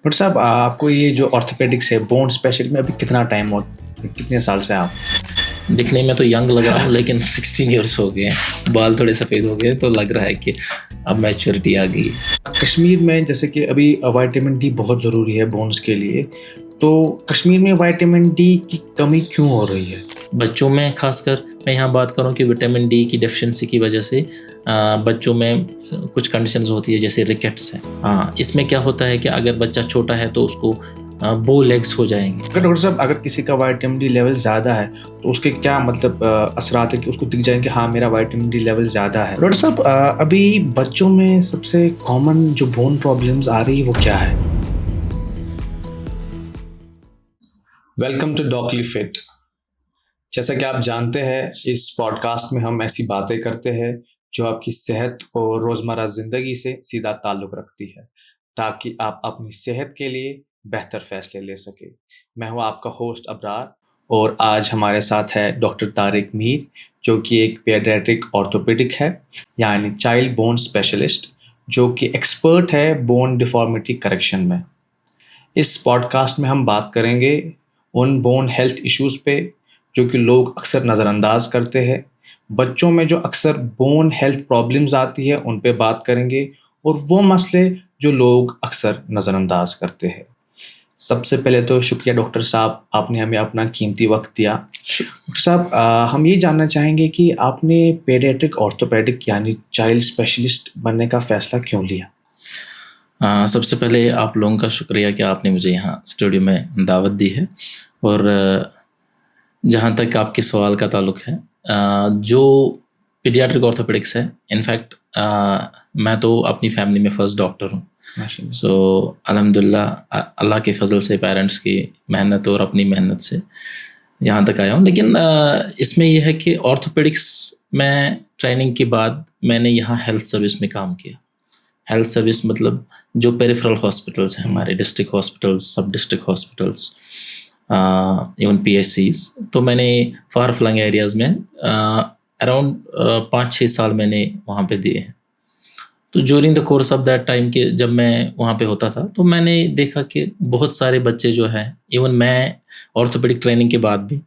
Doctor साहब, आपको ये जो ऑर्थोपेडिक्स है, बोन स्पेशलिस्ट में अभी कितना टाइम हो, कितने साल से आप? दिखने में तो यंग लग रहा हूँ लेकिन 16 इयर्स हो गए हैं, बाल थोड़े सफ़ेद हो गए तो लग रहा है कि अब मैच्योरिटी आ गई है। कश्मीर में जैसे कि अभी विटामिन डी बहुत ज़रूरी है बोन्स के लिए, तो कश्मीर में विटामिन डी की कमी क्यों हो रही है? बच्चों में खासकर मैं यहाँ बात करूँ कि विटामिन डी की डेफिशिएंसी की वजह से बच्चों में कुछ कंडीशंस होती है जैसे रिकेट्स है। हाँ, इसमें क्या होता है कि अगर बच्चा छोटा है तो उसको बो लेग्स हो जाएंगे। अगर डॉक्टर साहब, अगर किसी का विटामिन डी लेवल ज़्यादा है तो उसके क्या मतलब असरात है कि उसको दिख जाएंगे हाँ मेरा विटामिन डी लेवल ज़्यादा है? डॉक्टर साहब, अभी बच्चों में सबसे कॉमन जो बोन प्रॉब्लम्स आ रही है वो क्या है? Welcome to Dockly Fit. जैसा कि आप जानते हैं, इस पॉडकास्ट में हम ऐसी बातें करते हैं जो आपकी सेहत और रोज़मर्रा ज़िंदगी से सीधा ताल्लुक़ रखती है, ताकि आप अपनी सेहत के लिए बेहतर फ़ैसले ले सकें। मैं हूं आपका होस्ट अबरार, और आज हमारे साथ है डॉक्टर तारिक मीर, जो कि एक पीडियाट्रिक ऑर्थोपेडिक है, यानी चाइल्ड बोन स्पेशलिस्ट, जो कि एक्सपर्ट है बोन डिफॉर्मिटी करेक्शन में। इस पॉडकास्ट में हम बात करेंगे उन बोन हेल्थ इश्यूज़ पे जो कि लोग अक्सर नज़रअंदाज करते हैं। बच्चों में जो अक्सर बोन हेल्थ प्रॉब्लम्स आती है उन पे बात करेंगे, और वो मसले जो लोग अक्सर नज़रअंदाज करते हैं। सबसे पहले तो शुक्रिया डॉक्टर साहब, आपने हमें अपना कीमती वक्त दिया। डॉक्टर साहब, हम ये जानना चाहेंगे कि आपने पीडियाट्रिक ऑर्थोपेडिक यानी चाइल्ड स्पेशलिस्ट बनने का फ़ैसला क्यों लिया? सबसे पहले आप लोगों का शुक्रिया कि आपने मुझे यहाँ स्टूडियो में दावत दी है। और जहाँ तक आपके सवाल का ताल्लुक है, जो पीडियाट्रिक ऑर्थोपेडिक्स है, इनफैक्ट मैं तो अपनी फैमिली में फ़र्स्ट डॉक्टर हूँ। सो अल्हम्दुलिल्लाह अल्लाह के फजल से, पेरेंट्स की मेहनत और अपनी मेहनत से यहाँ तक आया हूँ। लेकिन इसमें यह है कि ऑर्थोपेडिक्स में ट्रेनिंग के बाद मैंने यहाँ हेल्थ सर्विस में काम किया। हेल्थ सर्विस मतलब जो पेरिफेरल हॉस्पिटल्स हैं हमारे, डिस्ट्रिक्ट हॉस्पिटल्स, सब डिस्ट्रिक्ट हॉस्पिटल्स, इवन PHCs, तो मैंने फार फ्लंग एरियाज़ में अराउंड 5-6 साल मैंने वहाँ पे दिए हैं। तो during the course of that time के जब मैं वहाँ पे होता था तो मैंने देखा कि बहुत सारे बच्चे जो हैं, इवन मैं ऑर्थोपेडिक ट्रेनिंग के बाद भी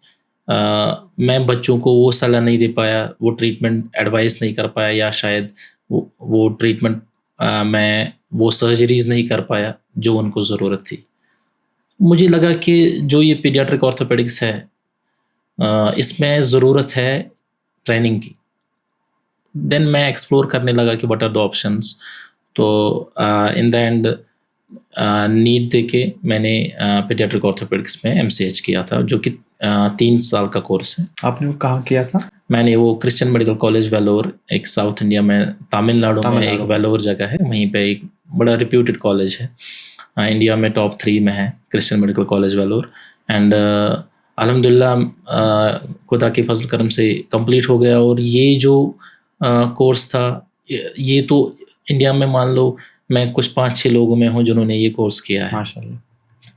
मैं बच्चों को वो सलाह नहीं दे पाया, वो ट्रीटमेंट एडवाइस नहीं कर पाया, या शायद वो ट्रीटमेंट मैं वो सर्जरीज़ नहीं कर पाया जो उनको ज़रूरत थी। मुझे लगा कि जो ये पीडियाट्रिक ऑर्थोपेडिक्स है, इसमें ज़रूरत है ट्रेनिंग की। देन मैं एक्सप्लोर करने लगा कि व्हाट आर द ऑप्शंस। तो इन द एंड नीट दे के मैंने पीडियाट्रिक ऑर्थोपेडिक्स में MCH किया था, जो कि 3 साल का कोर्स है। आपने वो कहाँ किया था? मैंने वो क्रिश्चियन मेडिकल कॉलेज वेलोर, एक साउथ इंडिया में तमिलनाडु में एक वेलोर जगह है, वहीं पे एक बड़ा रिप्यूटेड कॉलेज है, इंडिया में टॉप 3 में है Christian medical college Vellore. And अल्हम्दुलिल्लाह खुदा के फजल करम से कंप्लीट हो गया। और ये जो कोर्स था, ये तो इंडिया में मान लो मैं कुछ 5-6 लोगों में हूँ जिन्होंने ये कोर्स किया है, माशाल्लाह।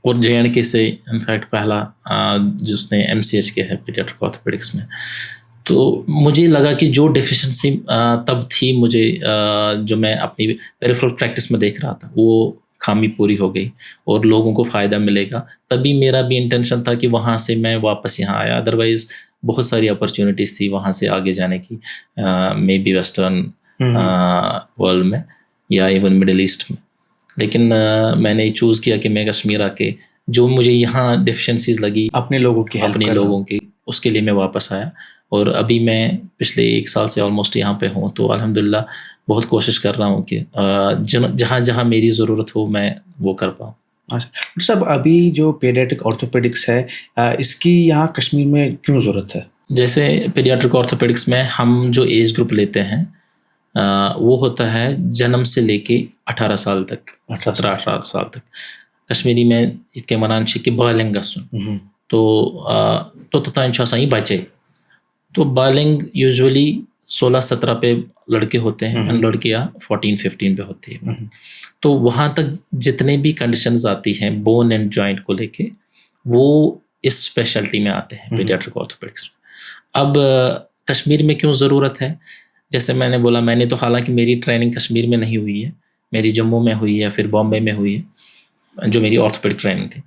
और JNK से इनफैक्ट पहला जिसने MCH किया है पीडियाट्रिक ऑर्थोपेडिक्स में। तो मुझे लगा कि जो डेफिशिएंसी तब थी मुझे, जो मैं अपनी पेरिफेरल प्रैक्टिस में देख रहा था, वो खामी पूरी हो गई और लोगों को फ़ायदा मिलेगा। तभी मेरा भी इंटेंशन था कि वहाँ से मैं वापस यहाँ आया। अदरवाइज़ बहुत सारी अपॉर्चुनिटीज़ थी वहाँ से आगे जाने की, मे बी वेस्टर्न वर्ल्ड में या इवन मिडिल ईस्ट में। लेकिन मैंने चूज़ किया कि मैं कश्मीर आके जो मुझे यहाँ डेफिशिएंसीज़ लगी अपने लोगों की हेल्प अपने लोगों की, उसके लिए मैं वापस आया। और अभी मैं पिछले 1 साल से ऑलमोस्ट यहाँ पे हूँ। तो अल्हम्दुलिल्लाह बहुत कोशिश कर रहा हूँ कि जहाँ जहाँ मेरी ज़रूरत हो मैं वो कर पाऊँ। अच्छा सब, अभी जो पीडियाट्रिक ऑर्थोपेडिक्स है, इसकी यहाँ कश्मीर में क्यों ज़रूरत है? जैसे पीडियाट्रिक ऑर्थोपेडिक्स में हम जो एज ग्रुप लेते हैं, वो होता है जन्म से लेके 18 साल तक, 17-18 साल तक। कश्मीरी में इसके मनान कि बालिंग गसुन, तो तथा सही बचे। तो बालिंग यूजुअली 16-17 पे लड़के होते हैं और लड़कियाँ 14-15 पे होती है। तो वहाँ तक जितने भी कंडीशंस आती हैं बोन एंड जॉइंट को लेके, वो इस स्पेशलिटी में आते हैं पीडियाट्रिक ऑर्थोपेडिक्स में। अब कश्मीर में क्यों ज़रूरत है? जैसे मैंने बोला, मैंने तो हालांकि मेरी ट्रेनिंग कश्मीर में नहीं हुई है, मेरी जम्मू में हुई है, फिर बॉम्बे में हुई है। जो मेरी ऑर्थोपेडिक ट्रेनिंग थी।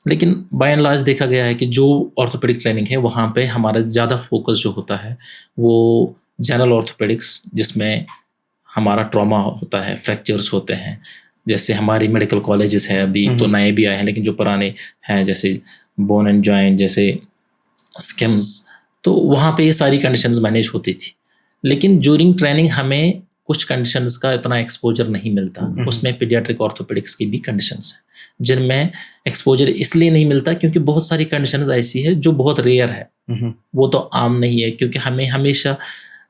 लेकिन बाय एंड लार्ज देखा गया है कि जो ऑर्थोपेडिक ट्रेनिंग है वहाँ पे हमारा ज़्यादा फोकस जो होता है वो जनरल ऑर्थोपेडिक्स, जिसमें हमारा ट्रॉमा होता है, फ्रैक्चर्स होते हैं। जैसे हमारी मेडिकल कॉलेजेस हैं, अभी तो नए भी आए हैं, लेकिन जो पुराने हैं जैसे बोन एंड जॉइंट, जैसे स्किम्स, तो वहाँ पे ये सारी कंडीशंस मैनेज होती थी। लेकिन ड्यूरिंग ट्रेनिंग हमें कुछ कंडीशंस का इतना एक्सपोजर नहीं मिलता। उसमें पीडियाट्रिक ऑर्थोपेडिक्स की भी कंडीशंस हैं जिनमें एक्सपोजर इसलिए नहीं मिलता क्योंकि बहुत सारी कंडीशंस ऐसी है जो बहुत रेयर है, वो तो आम नहीं है। क्योंकि हमें हमेशा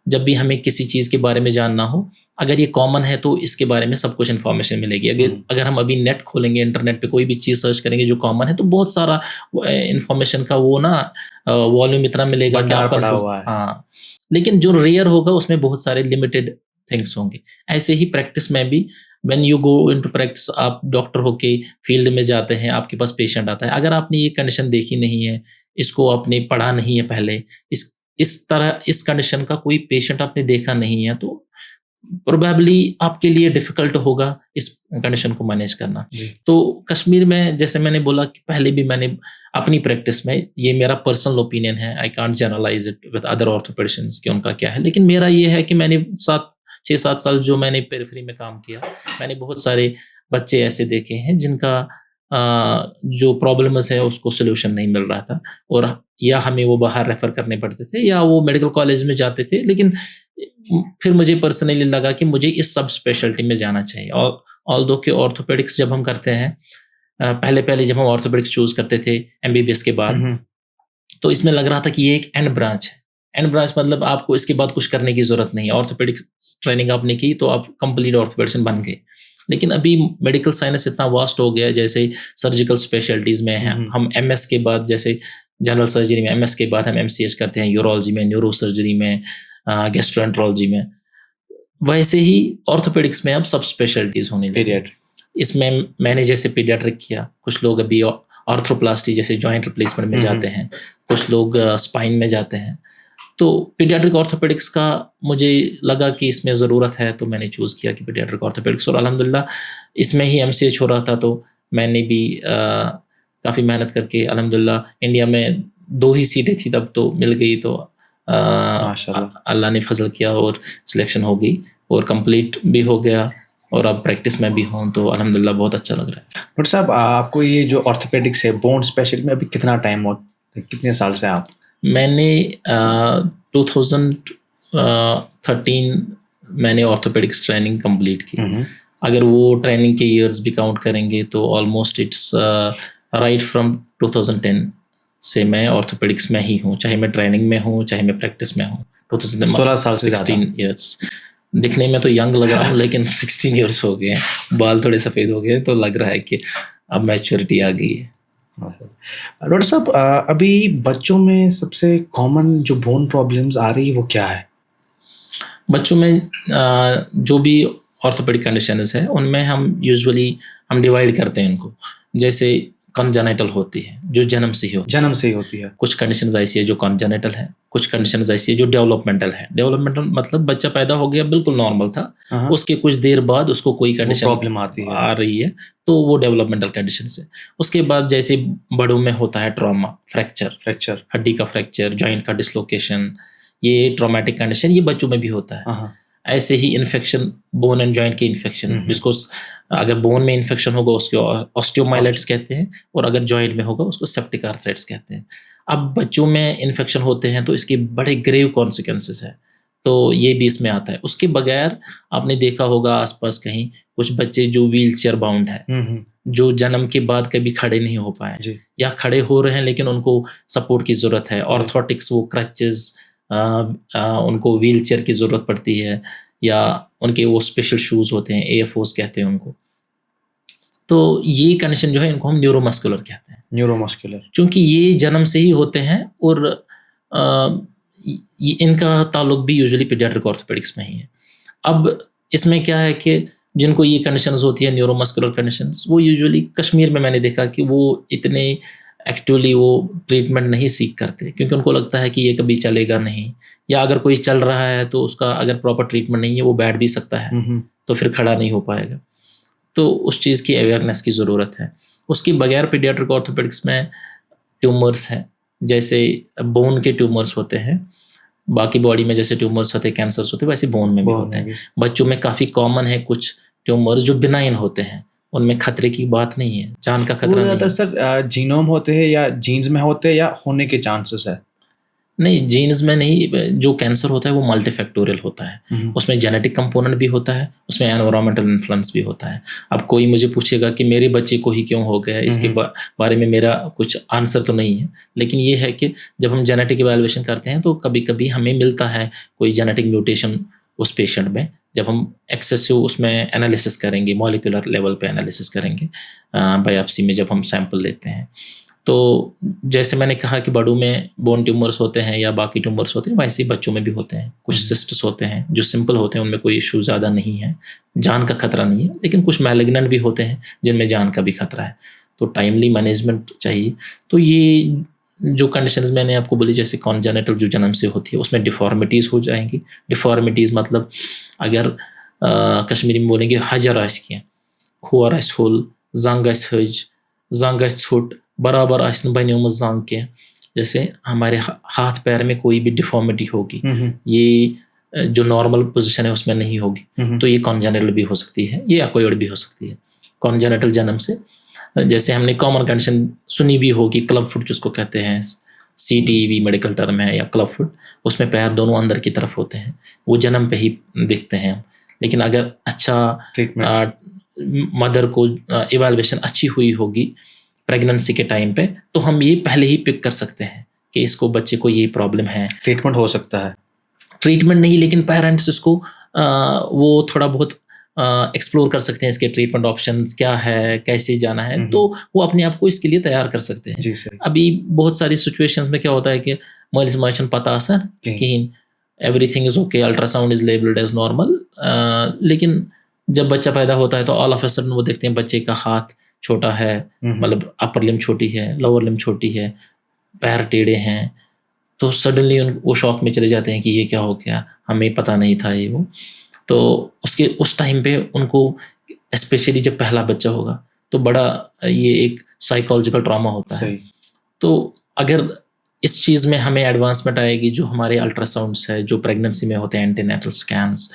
जब भी हमें किसी चीज़ के बारे में जानना हो, अगर ये कॉमन है तो इसके बारे में सब कुछ इन्फॉर्मेशन मिलेगी। अगर हम अभी नेट खोलेंगे, इंटरनेट पे कोई भी चीज़ सर्च करेंगे जो कॉमन है, तो बहुत सारा इन्फॉर्मेशन का वो ना वॉल्यूम इतना मिलेगा कि आपका, हाँ। लेकिन जो रेयर होगा उसमें बहुत सारे लिमिटेड थिंग्स होंगे। ऐसे ही प्रैक्टिस में भी when you go into practice, आप डॉक्टर होके फील्ड में जाते हैं, आपके पास पेशेंट आता है, अगर आपने ये कंडीशन देखी नहीं है, इसको आपने पढ़ा नहीं है पहले, इस तरह इस कंडीशन का कोई पेशेंट आपने देखा नहीं है, तो प्रोबेबली आपके लिए डिफिकल्ट होगा इस कंडीशन को मैनेज करना। तो कश्मीर में, जैसे मैंने बोला कि पहले भी मैंने अपनी प्रैक्टिस में, ये मेरा पर्सनल ओपिनियन है, I can't generalise it with other orthopedicians कि उनका क्या है, लेकिन मेरा ये है कि मैंने 6-7 साल जो मैंने पेरिफेरी में काम किया, मैंने बहुत सारे बच्चे ऐसे देखे हैं जिनका जो प्रॉब्लम्स है उसको सोल्यूशन नहीं मिल रहा था, और या हमें वो बाहर रेफर करने पड़ते थे या वो मेडिकल कॉलेज में जाते थे। लेकिन फिर मुझे पर्सनली लगा कि मुझे इस सब स्पेशलिटी में जाना चाहिए। और ऑल्दो कि ऑर्थोपेडिक्स जब हम करते हैं, पहले जब हम ऑर्थोपेडिक्स चूज करते थे एमबीबीएस के बाद, तो इसमें लग रहा था कि ये एक एंड ब्रांच है। एंड ब्रांच मतलब आपको इसके बाद कुछ करने की जरूरत नहीं है। ऑर्थोपेडिक्स ट्रेनिंग आपने की तो आप कंप्लीट ऑर्थोपेडिशियन बन गए। लेकिन अभी मेडिकल साइंस इतना वास्ट हो गया है, जैसे सर्जिकल स्पेशलिटीज़ में हैं, हम एमएस के बाद, जैसे जनरल सर्जरी में एमएस के बाद हम एमसीएच करते हैं, यूरोलॉजी में, न्यूरो सर्जरी में, गैस्ट्रोएंटरोलॉजी में, वैसे ही ऑर्थोपेडिक्स में अब सब स्पेशलिटीज़ होने लगी। इसमें मैंने जैसे पीडियाट्रिक किया, कुछ लोग अभी ऑर्थोप्लास्टी जैसे जॉइंट रिप्लेसमेंट में जाते हैं, कुछ लोग स्पाइन में जाते हैं। तो पीडियाट्रिक ऑर्थोपेडिक्स का मुझे लगा कि इसमें ज़रूरत है, तो मैंने चूज़ किया कि पीडियाट्रिक ऑर्थोपेडिक्स, और अल्हम्दुलिल्लाह इसमें ही एमसीएच हो रहा था, तो मैंने भी काफ़ी मेहनत करके अल्हम्दुलिल्लाह इंडिया में 2 ही सीटें थी तब, तो मिल गई, तो अल्लाह ने फजल किया और सिलेक्शन हो गई और कंप्लीट भी हो गया, और अब प्रैक्टिस में भी हूँ, तो अल्हम्दुलिल्लाह बहुत अच्छा लग रहा है। डॉक्टर साहब, आपको ये जो ऑर्थोपेडिक्स है, बोन स्पेशलिस्ट में अभी कितना टाइम हो, कितने साल से आप? मैंने 2013 मैंने ऑर्थोपेडिक्स ट्रेनिंग कंप्लीट की। अगर वो ट्रेनिंग के ईयर्स भी काउंट करेंगे तो ऑलमोस्ट इट्स राइट फ्रॉम 2010 से मैं ऑर्थोपेडिक्स में ही हूँ, चाहे मैं ट्रेनिंग में हूँ चाहे मैं प्रैक्टिस में हूँ। 16 साल से 16 ईयर्स। दिखने में तो यंग लग रहा हूँ लेकिन 16 ईयर्स हो गए हैं, बाल थोड़े सफ़ेद हो गए, तो लग रहा है कि अब मैच्योरिटी आ गई है। डॉक्टर साहब, अभी बच्चों में सबसे कॉमन जो बोन प्रॉब्लम्स आ रही है वो क्या है? बच्चों में जो भी ऑर्थोपेडिक कंडीशंस है उनमें हम यूजुअली डिवाइड करते हैं उनको। जैसे कॉन्जेनिटल होती है जो जन्म से ही होती है। कुछ कंडीशंस ऐसी है जो कॉन्जेनिटल है, कुछ कंडीशंस ऐसी है जो डेवलपमेंटल है। डेवलपमेंटल मतलब बच्चा पैदा हो गया, बिल्कुल नॉर्मल था, उसके कुछ देर बाद उसको कोई कंडीशन प्रॉब्लम आ रही है, तो वो डेवलपमेंटल कंडीशन है। उसके बाद जैसे बड़ों में होता है ट्रॉमा, फ्रैक्चर, हड्डी का फ्रैक्चर, जॉइंट का डिसलोकेशन, ये ट्रॉमेटिक कंडीशन ये बच्चों में भी होता है। ऐसे ही इन्फेक्शन, बोन एंड जॉइंट के इन्फेक्शन, जिसको अगर बोन में इन्फेक्शन होगा उसको ऑस्टियोमाइलाइटिस कहते हैं, और अगर जॉइंट में होगा उसको सेप्टिक आर्थराइटिस कहते हैं। अब बच्चों में इन्फेक्शन होते हैं तो इसके बड़े ग्रेव कॉन्सिक्वेंसेस है, तो ये भी इसमें आता है। उसके बगैर आपने देखा होगा आसपास कहीं कुछ बच्चे जो व्हील चेयर बाउंड है, जो जन्म के बाद कभी खड़े नहीं हो पाए, या खड़े हो रहे हैं लेकिन उनको सपोर्ट की ज़रूरत है, ऑर्थोटिक्स, वो क्रचेस, उनको व्हील चेयर की ज़रूरत पड़ती है, या उनके वो स्पेशल शूज़ होते हैं, AFOs कहते हैं उनको। तो ये कंडीशन जो है इनको हम न्यूरोमस्कुलर कहते हैं। न्यूरोमस्कुलर क्योंकि ये जन्म से ही होते हैं, और इनका ताल्लुक भी यूजुअली पीडियाट्रिक ऑर्थोपेडिक्स में ही है। अब इसमें क्या है कि जिनको ये कंडीशंस होती है न्यूरोमस्कुलर कंडीशंस, वो यूजुअली कश्मीर में मैंने देखा कि वो इतने एक्चुअली वो ट्रीटमेंट नहीं सीख करते, क्योंकि उनको लगता है कि ये कभी चलेगा नहीं, या अगर कोई चल रहा है तो उसका अगर प्रॉपर ट्रीटमेंट नहीं है वो बैठ भी सकता है, तो फिर खड़ा नहीं हो पाएगा। तो उस चीज़ की अवेयरनेस की ज़रूरत है। उसके बगैर पीडियाट्रिक ऑर्थोपेडिक्स में ट्यूमर्स हैं, जैसे बोन के ट्यूमर्स होते हैं, बाकी बॉडी में जैसे ट्यूमर्स होते हैं, कैंसर्स होते हैं, वैसे बोन में भी होते हैं। बच्चों में काफ़ी कॉमन है कुछ ट्यूमर्स जो बिनाइन होते हैं, उनमें खतरे की बात नहीं है, जान का खतरा नहीं है। सर जीनोम होते हैं या जीन्स में होते हैं या होने के चांसेस है? नहीं, जीन्स में नहीं। जो कैंसर होता है वो मल्टीफैक्टोरियल होता है, उसमें जेनेटिक कंपोनेंट भी होता है, उसमें एनवायरमेंटल इन्फ्लुएंस भी होता है। अब कोई मुझे पूछेगा कि मेरे बच्चे को ही क्यों हो गया, इसके बारे में मेरा कुछ आंसर तो नहीं है, लेकिन ये है कि जब हम जेनेटिक इवैल्यूएशन करते हैं तो कभी कभी हमें मिलता है कोई जेनेटिक म्यूटेशन उस पेशेंट में। जब हम एक्सेसिव उसमें एनालिसिस करेंगे, मॉलिक्यूलर लेवल पे एनालिसिस करेंगे, बायोप्सी में जब हम सैंपल लेते हैं, तो जैसे मैंने कहा कि बड़ों में बोन ट्यूमर्स होते हैं या बाकी ट्यूमर्स होते हैं, वैसे ही बच्चों में भी होते हैं। कुछ सिस्ट्स होते हैं जो सिंपल होते हैं, उनमें कोई इशू ज़्यादा नहीं है, जान का खतरा नहीं है, लेकिन कुछ मैलिग्नेंट भी होते हैं जिनमें जान का भी खतरा है, तो टाइमली मैनेजमेंट चाहिए। तो ये जो कंडीशंस मैंने आपको बोली, जैसे कॉन्जेनिटल जो जन्म से होती है, उसमें डिफॉर्मिटीज़ हो जाएंगी। डिफॉर्मिटीज़ मतलब अगर कश्मीरी में बोलेंगे हजर आइस की, खोर आइस होल, जंग आइस हज, जंग आइस छोट, बराबर आसन बनियोम जंग के, जैसे हमारे हाथ पैर में कोई भी डिफॉर्मिटी होगी, ये जो नॉर्मल पोजीशन है उसमें नहीं होगी, तो ये कॉन्जेनिटल भी हो सकती है, ये एक्वायर्ड भी हो सकती है। कॉन्जेनिटल जन्म से, जैसे हमने कॉमन कंडीशन सुनी भी होगी, क्लब फुट जिसको कहते हैं, CTE मेडिकल टर्म है, या क्लब फुट, उसमें पैर दोनों अंदर की तरफ होते हैं, वो जन्म पे ही देखते हैं। लेकिन अगर अच्छा मदर को इवैल्यूएशन अच्छी हुई होगी प्रेगनेंसी के टाइम पे, तो हम ये पहले ही पिक कर सकते हैं कि इसको, बच्चे को ये प्रॉब्लम है। ट्रीटमेंट हो सकता है? ट्रीटमेंट नहीं, लेकिन पेरेंट्स इसको वो थोड़ा बहुत एक्सप्लोर कर सकते हैं, इसके ट्रीटमेंट ऑप्शंस क्या है, कैसे जाना है, तो वो अपने आप को इसके लिए तैयार कर सकते हैं। जी सर। अभी बहुत सारी सिचुएशंस में क्या होता है कि मरीज माशन पता सर कि everything is okay, ultrasound is labelled as normal, लेकिन जब बच्चा पैदा होता है तो ऑल ऑफ अ सडन वो देखते हैं बच्चे का हाथ छोटा है, मतलब अपर लिम छोटी है, लोअर लिम छोटी है, पैर टेढ़े हैं, तो सडनली वो शॉक में चले जाते हैं कि ये क्या हो गया, हमें पता नहीं था ये वो। तो उसके उस टाइम पे उनको, स्पेशली जब पहला बच्चा होगा, तो बड़ा ये एक साइकोलॉजिकल ट्रॉमा होता है। तो अगर इस चीज़ में हमें एडवांसमेंट आएगी, जो हमारे अल्ट्रासाउंड्स है जो प्रेगनेंसी में होते हैं, एंटीनेटल स्कैन्स,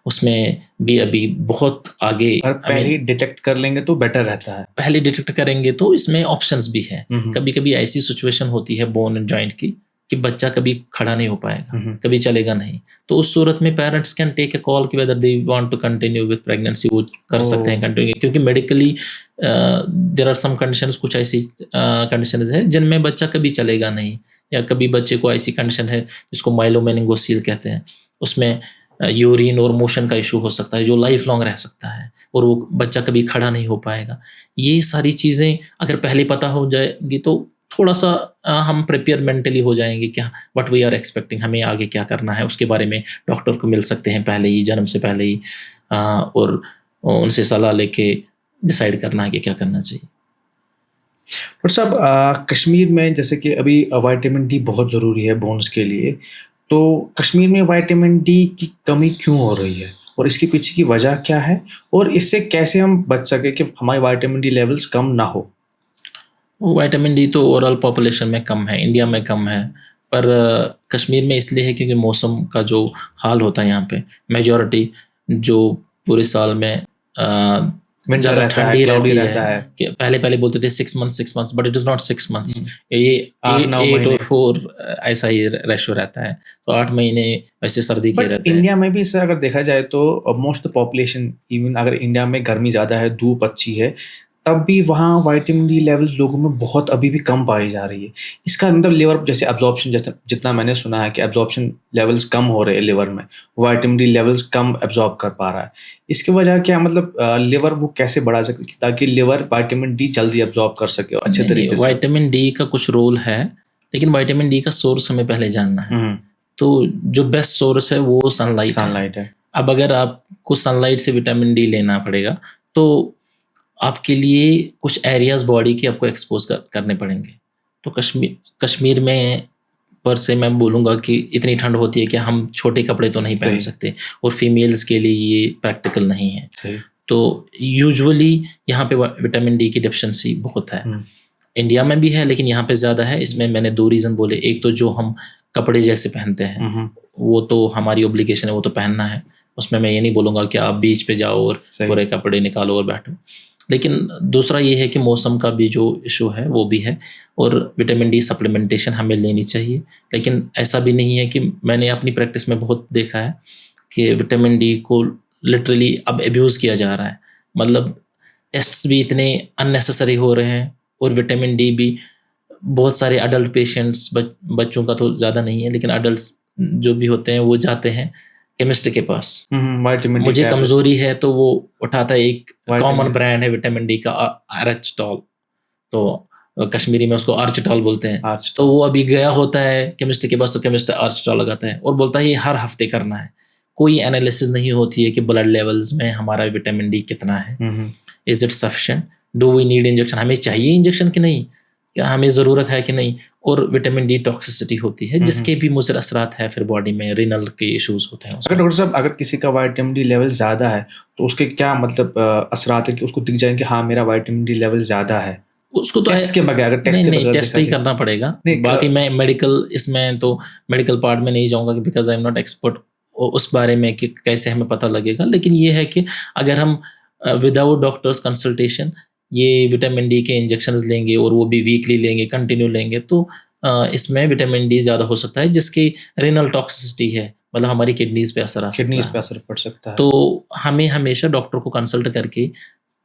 उसमें भी अभी बहुत आगे, पहले ही डिटेक्ट कर लेंगे तो बेटर रहता है। पहले डिटेक्ट करेंगे तो इसमें ऑप्शंस भी है। कभी कभी ऐसी सिचुएशन होती है बोन एंड जॉइंट की कि बच्चा कभी खड़ा नहीं हो पाएगा, कभी चलेगा नहीं, तो उस सूरत में parents can take a call कि whether they want to continue with pregnancy, वो कर सकते हैं कंटिन्यू, क्योंकि medically there are some conditions, कुछ ऐसी कंडीशंस है जिनमें बच्चा कभी चलेगा नहीं, या कभी बच्चे को ऐसी कंडीशन है जिसको माइलोमेनिंगोसील कहते हैं, उसमें यूरिन और मोशन का इशू हो सकता है जो लाइफ लॉन्ग रह सकता है, और वो बच्चा कभी खड़ा नहीं हो पाएगा। ये सारी चीज़ें अगर पहले पता हो जाएगी तो थोड़ा सा हम प्रिपेयर मेंटली हो जाएंगे कि व्हाट वी आर एक्सपेक्टिंग, हमें आगे क्या करना है, उसके बारे में डॉक्टर को मिल सकते हैं पहले ही, जन्म से पहले ही, और उनसे सलाह लेके डिसाइड करना है कि क्या करना चाहिए। डॉक्टर साहब, कश्मीर में जैसे कि अभी विटामिन डी बहुत ज़रूरी है बोन्स के लिए, तो कश्मीर में विटामिन डी की कमी क्यों हो रही है और इसके पीछे की वजह क्या है, और इससे कैसे हम बच सके कि हमारे विटामिन डी लेवल्स कम ना हो? विटामिन डी तो ओवरऑल पॉपुलेशन में कम है, इंडिया में कम है, पर कश्मीर में इसलिए है क्योंकि मौसम का जो हाल होता है यहाँ पे, मेजॉरिटी जो पूरे साल में ज़्यादा ठंडी रहती है कि पहले बोलते थे 6 months, but it is not 6 months, ये 8 और 4 ऐसा ही रेशो रहता है, तो 8 महीने वैसे सर्दी के रहते हैं। इंडिया में भी इससे अगर देखा जाए तो मोस्ट पॉपुलेशन, इवन अगर इंडिया में गर्मी ज़्यादा है, धूप अच्छी है, तब भी वहाँ विटामिन डी लेवल्स लोगों में बहुत अभी भी कम पाई जा रही है। इसका मतलब लिवर जैसे एब्जॉर्प्शन, जैसे जितना मैंने सुना है कि एब्जॉर्प्शन लेवल्स कम हो रहे हैं लिवर में, विटामिन डी लेवल्स कम एब्जॉर्ब कर पा रहा है। इसकी वजह क्या, मतलब लिवर वो कैसे बढ़ा सकते ताकि लिवर विटामिन डी जल्दी एब्जॉर्ब कर सके और अच्छे तरीके से? विटामिन डी का कुछ रोल है, लेकिन विटामिन डी का सोर्स हमें पहले जानना है। तो जो बेस्ट सोर्स है वो सनलाइट है। अब अगर आपको सनलाइट से विटामिन डी लेना पड़ेगा तो आपके लिए कुछ एरियाज बॉडी के आपको एक्सपोज करने पड़ेंगे। तो कश्मीर में पर से मैं बोलूँगा कि इतनी ठंड होती है कि हम छोटे कपड़े तो नहीं पहन सकते, और फीमेल्स के लिए ये प्रैक्टिकल नहीं है। तो यूजुअली यहाँ पे विटामिन डी की डेफिशिएंसी बहुत है। इंडिया में भी है लेकिन यहाँ पे ज़्यादा है। इसमें मैंने 2 रीज़न बोले। एक तो जो हम कपड़े जैसे पहनते हैं वो तो हमारी ऑब्लिगेशन है, वो तो पहनना है। उसमें मैं ये नहीं बोलूँगा कि आप बीच पे जाओ और पूरे कपड़े निकालो और बैठो। लेकिन दूसरा ये है कि मौसम का भी जो इशू है वो भी है, और विटामिन डी सप्लीमेंटेशन हमें लेनी चाहिए। लेकिन ऐसा भी नहीं है कि मैंने अपनी प्रैक्टिस में बहुत देखा है कि विटामिन डी को लिटरली अब एब्यूज़ किया जा रहा है। मतलब टेस्ट्स भी इतने अननेसेसरी हो रहे हैं, और विटामिन डी भी बहुत सारे अडल्ट पेशेंट्स, बच्चों का तो ज़्यादा नहीं है लेकिन अडल्ट जो भी होते हैं वो जाते हैं केमिस्ट के पास। मुझे कमजोरी है तो वो उठाता है, एक कॉमन ब्रांड है विटामिन डी का आर्चटॉल, तो कश्मीरी में उसको आर्चटॉल बोलते हैं। तो वो अभी गया होता है केमिस्ट के पास, तो केमिस्ट आर्चटॉल लगाता है और बोलता है ये हर हफ्ते करना है। कोई एनालिसिस नहीं होती है कि ब्लड लेवल्स में हमारा विटामिन डी कितना है, is it sufficient, do we need injection, हमें चाहिए इंजेक्शन कि नहीं, क्या हमें ज़रूरत है कि नहीं। और विटामिन डी टॉक्सिसिटी होती है जिसके भी मुझे असरात है फिर बॉडी में, रिनल के इश्यूज होते हैं। अगर डॉक्टर साहब, अगर किसी का विटामिन डी लेवल ज़्यादा है तो उसके क्या मतलब असरात है कि उसको दिख जाएंगे हाँ मेरा विटामिन डी लेवल ज़्यादा है? उसको तो टेस्ट के बगैर, अगर टेस्ट नहीं टेस्ट ही करना पड़ेगा। बाकी मैं मेडिकल, इसमें तो मेडिकल पार्ट में नहीं जाऊँगा because I am not expert उस बारे में कि कैसे हमें पता लगेगा। लेकिन ये है कि अगर हम विदाउट डॉक्टर्स कंसल्टेशन ये विटामिन डी के इंजेक्शंस लेंगे और वो भी वीकली लेंगे, कंटिन्यू लेंगे, तो इसमें विटामिन डी ज़्यादा हो सकता है जिसकी रेनल टॉक्सिसिटी है, मतलब हमारी किडनीज पे असर पड़ सकता है। तो हमें हमेशा डॉक्टर को कंसल्ट करके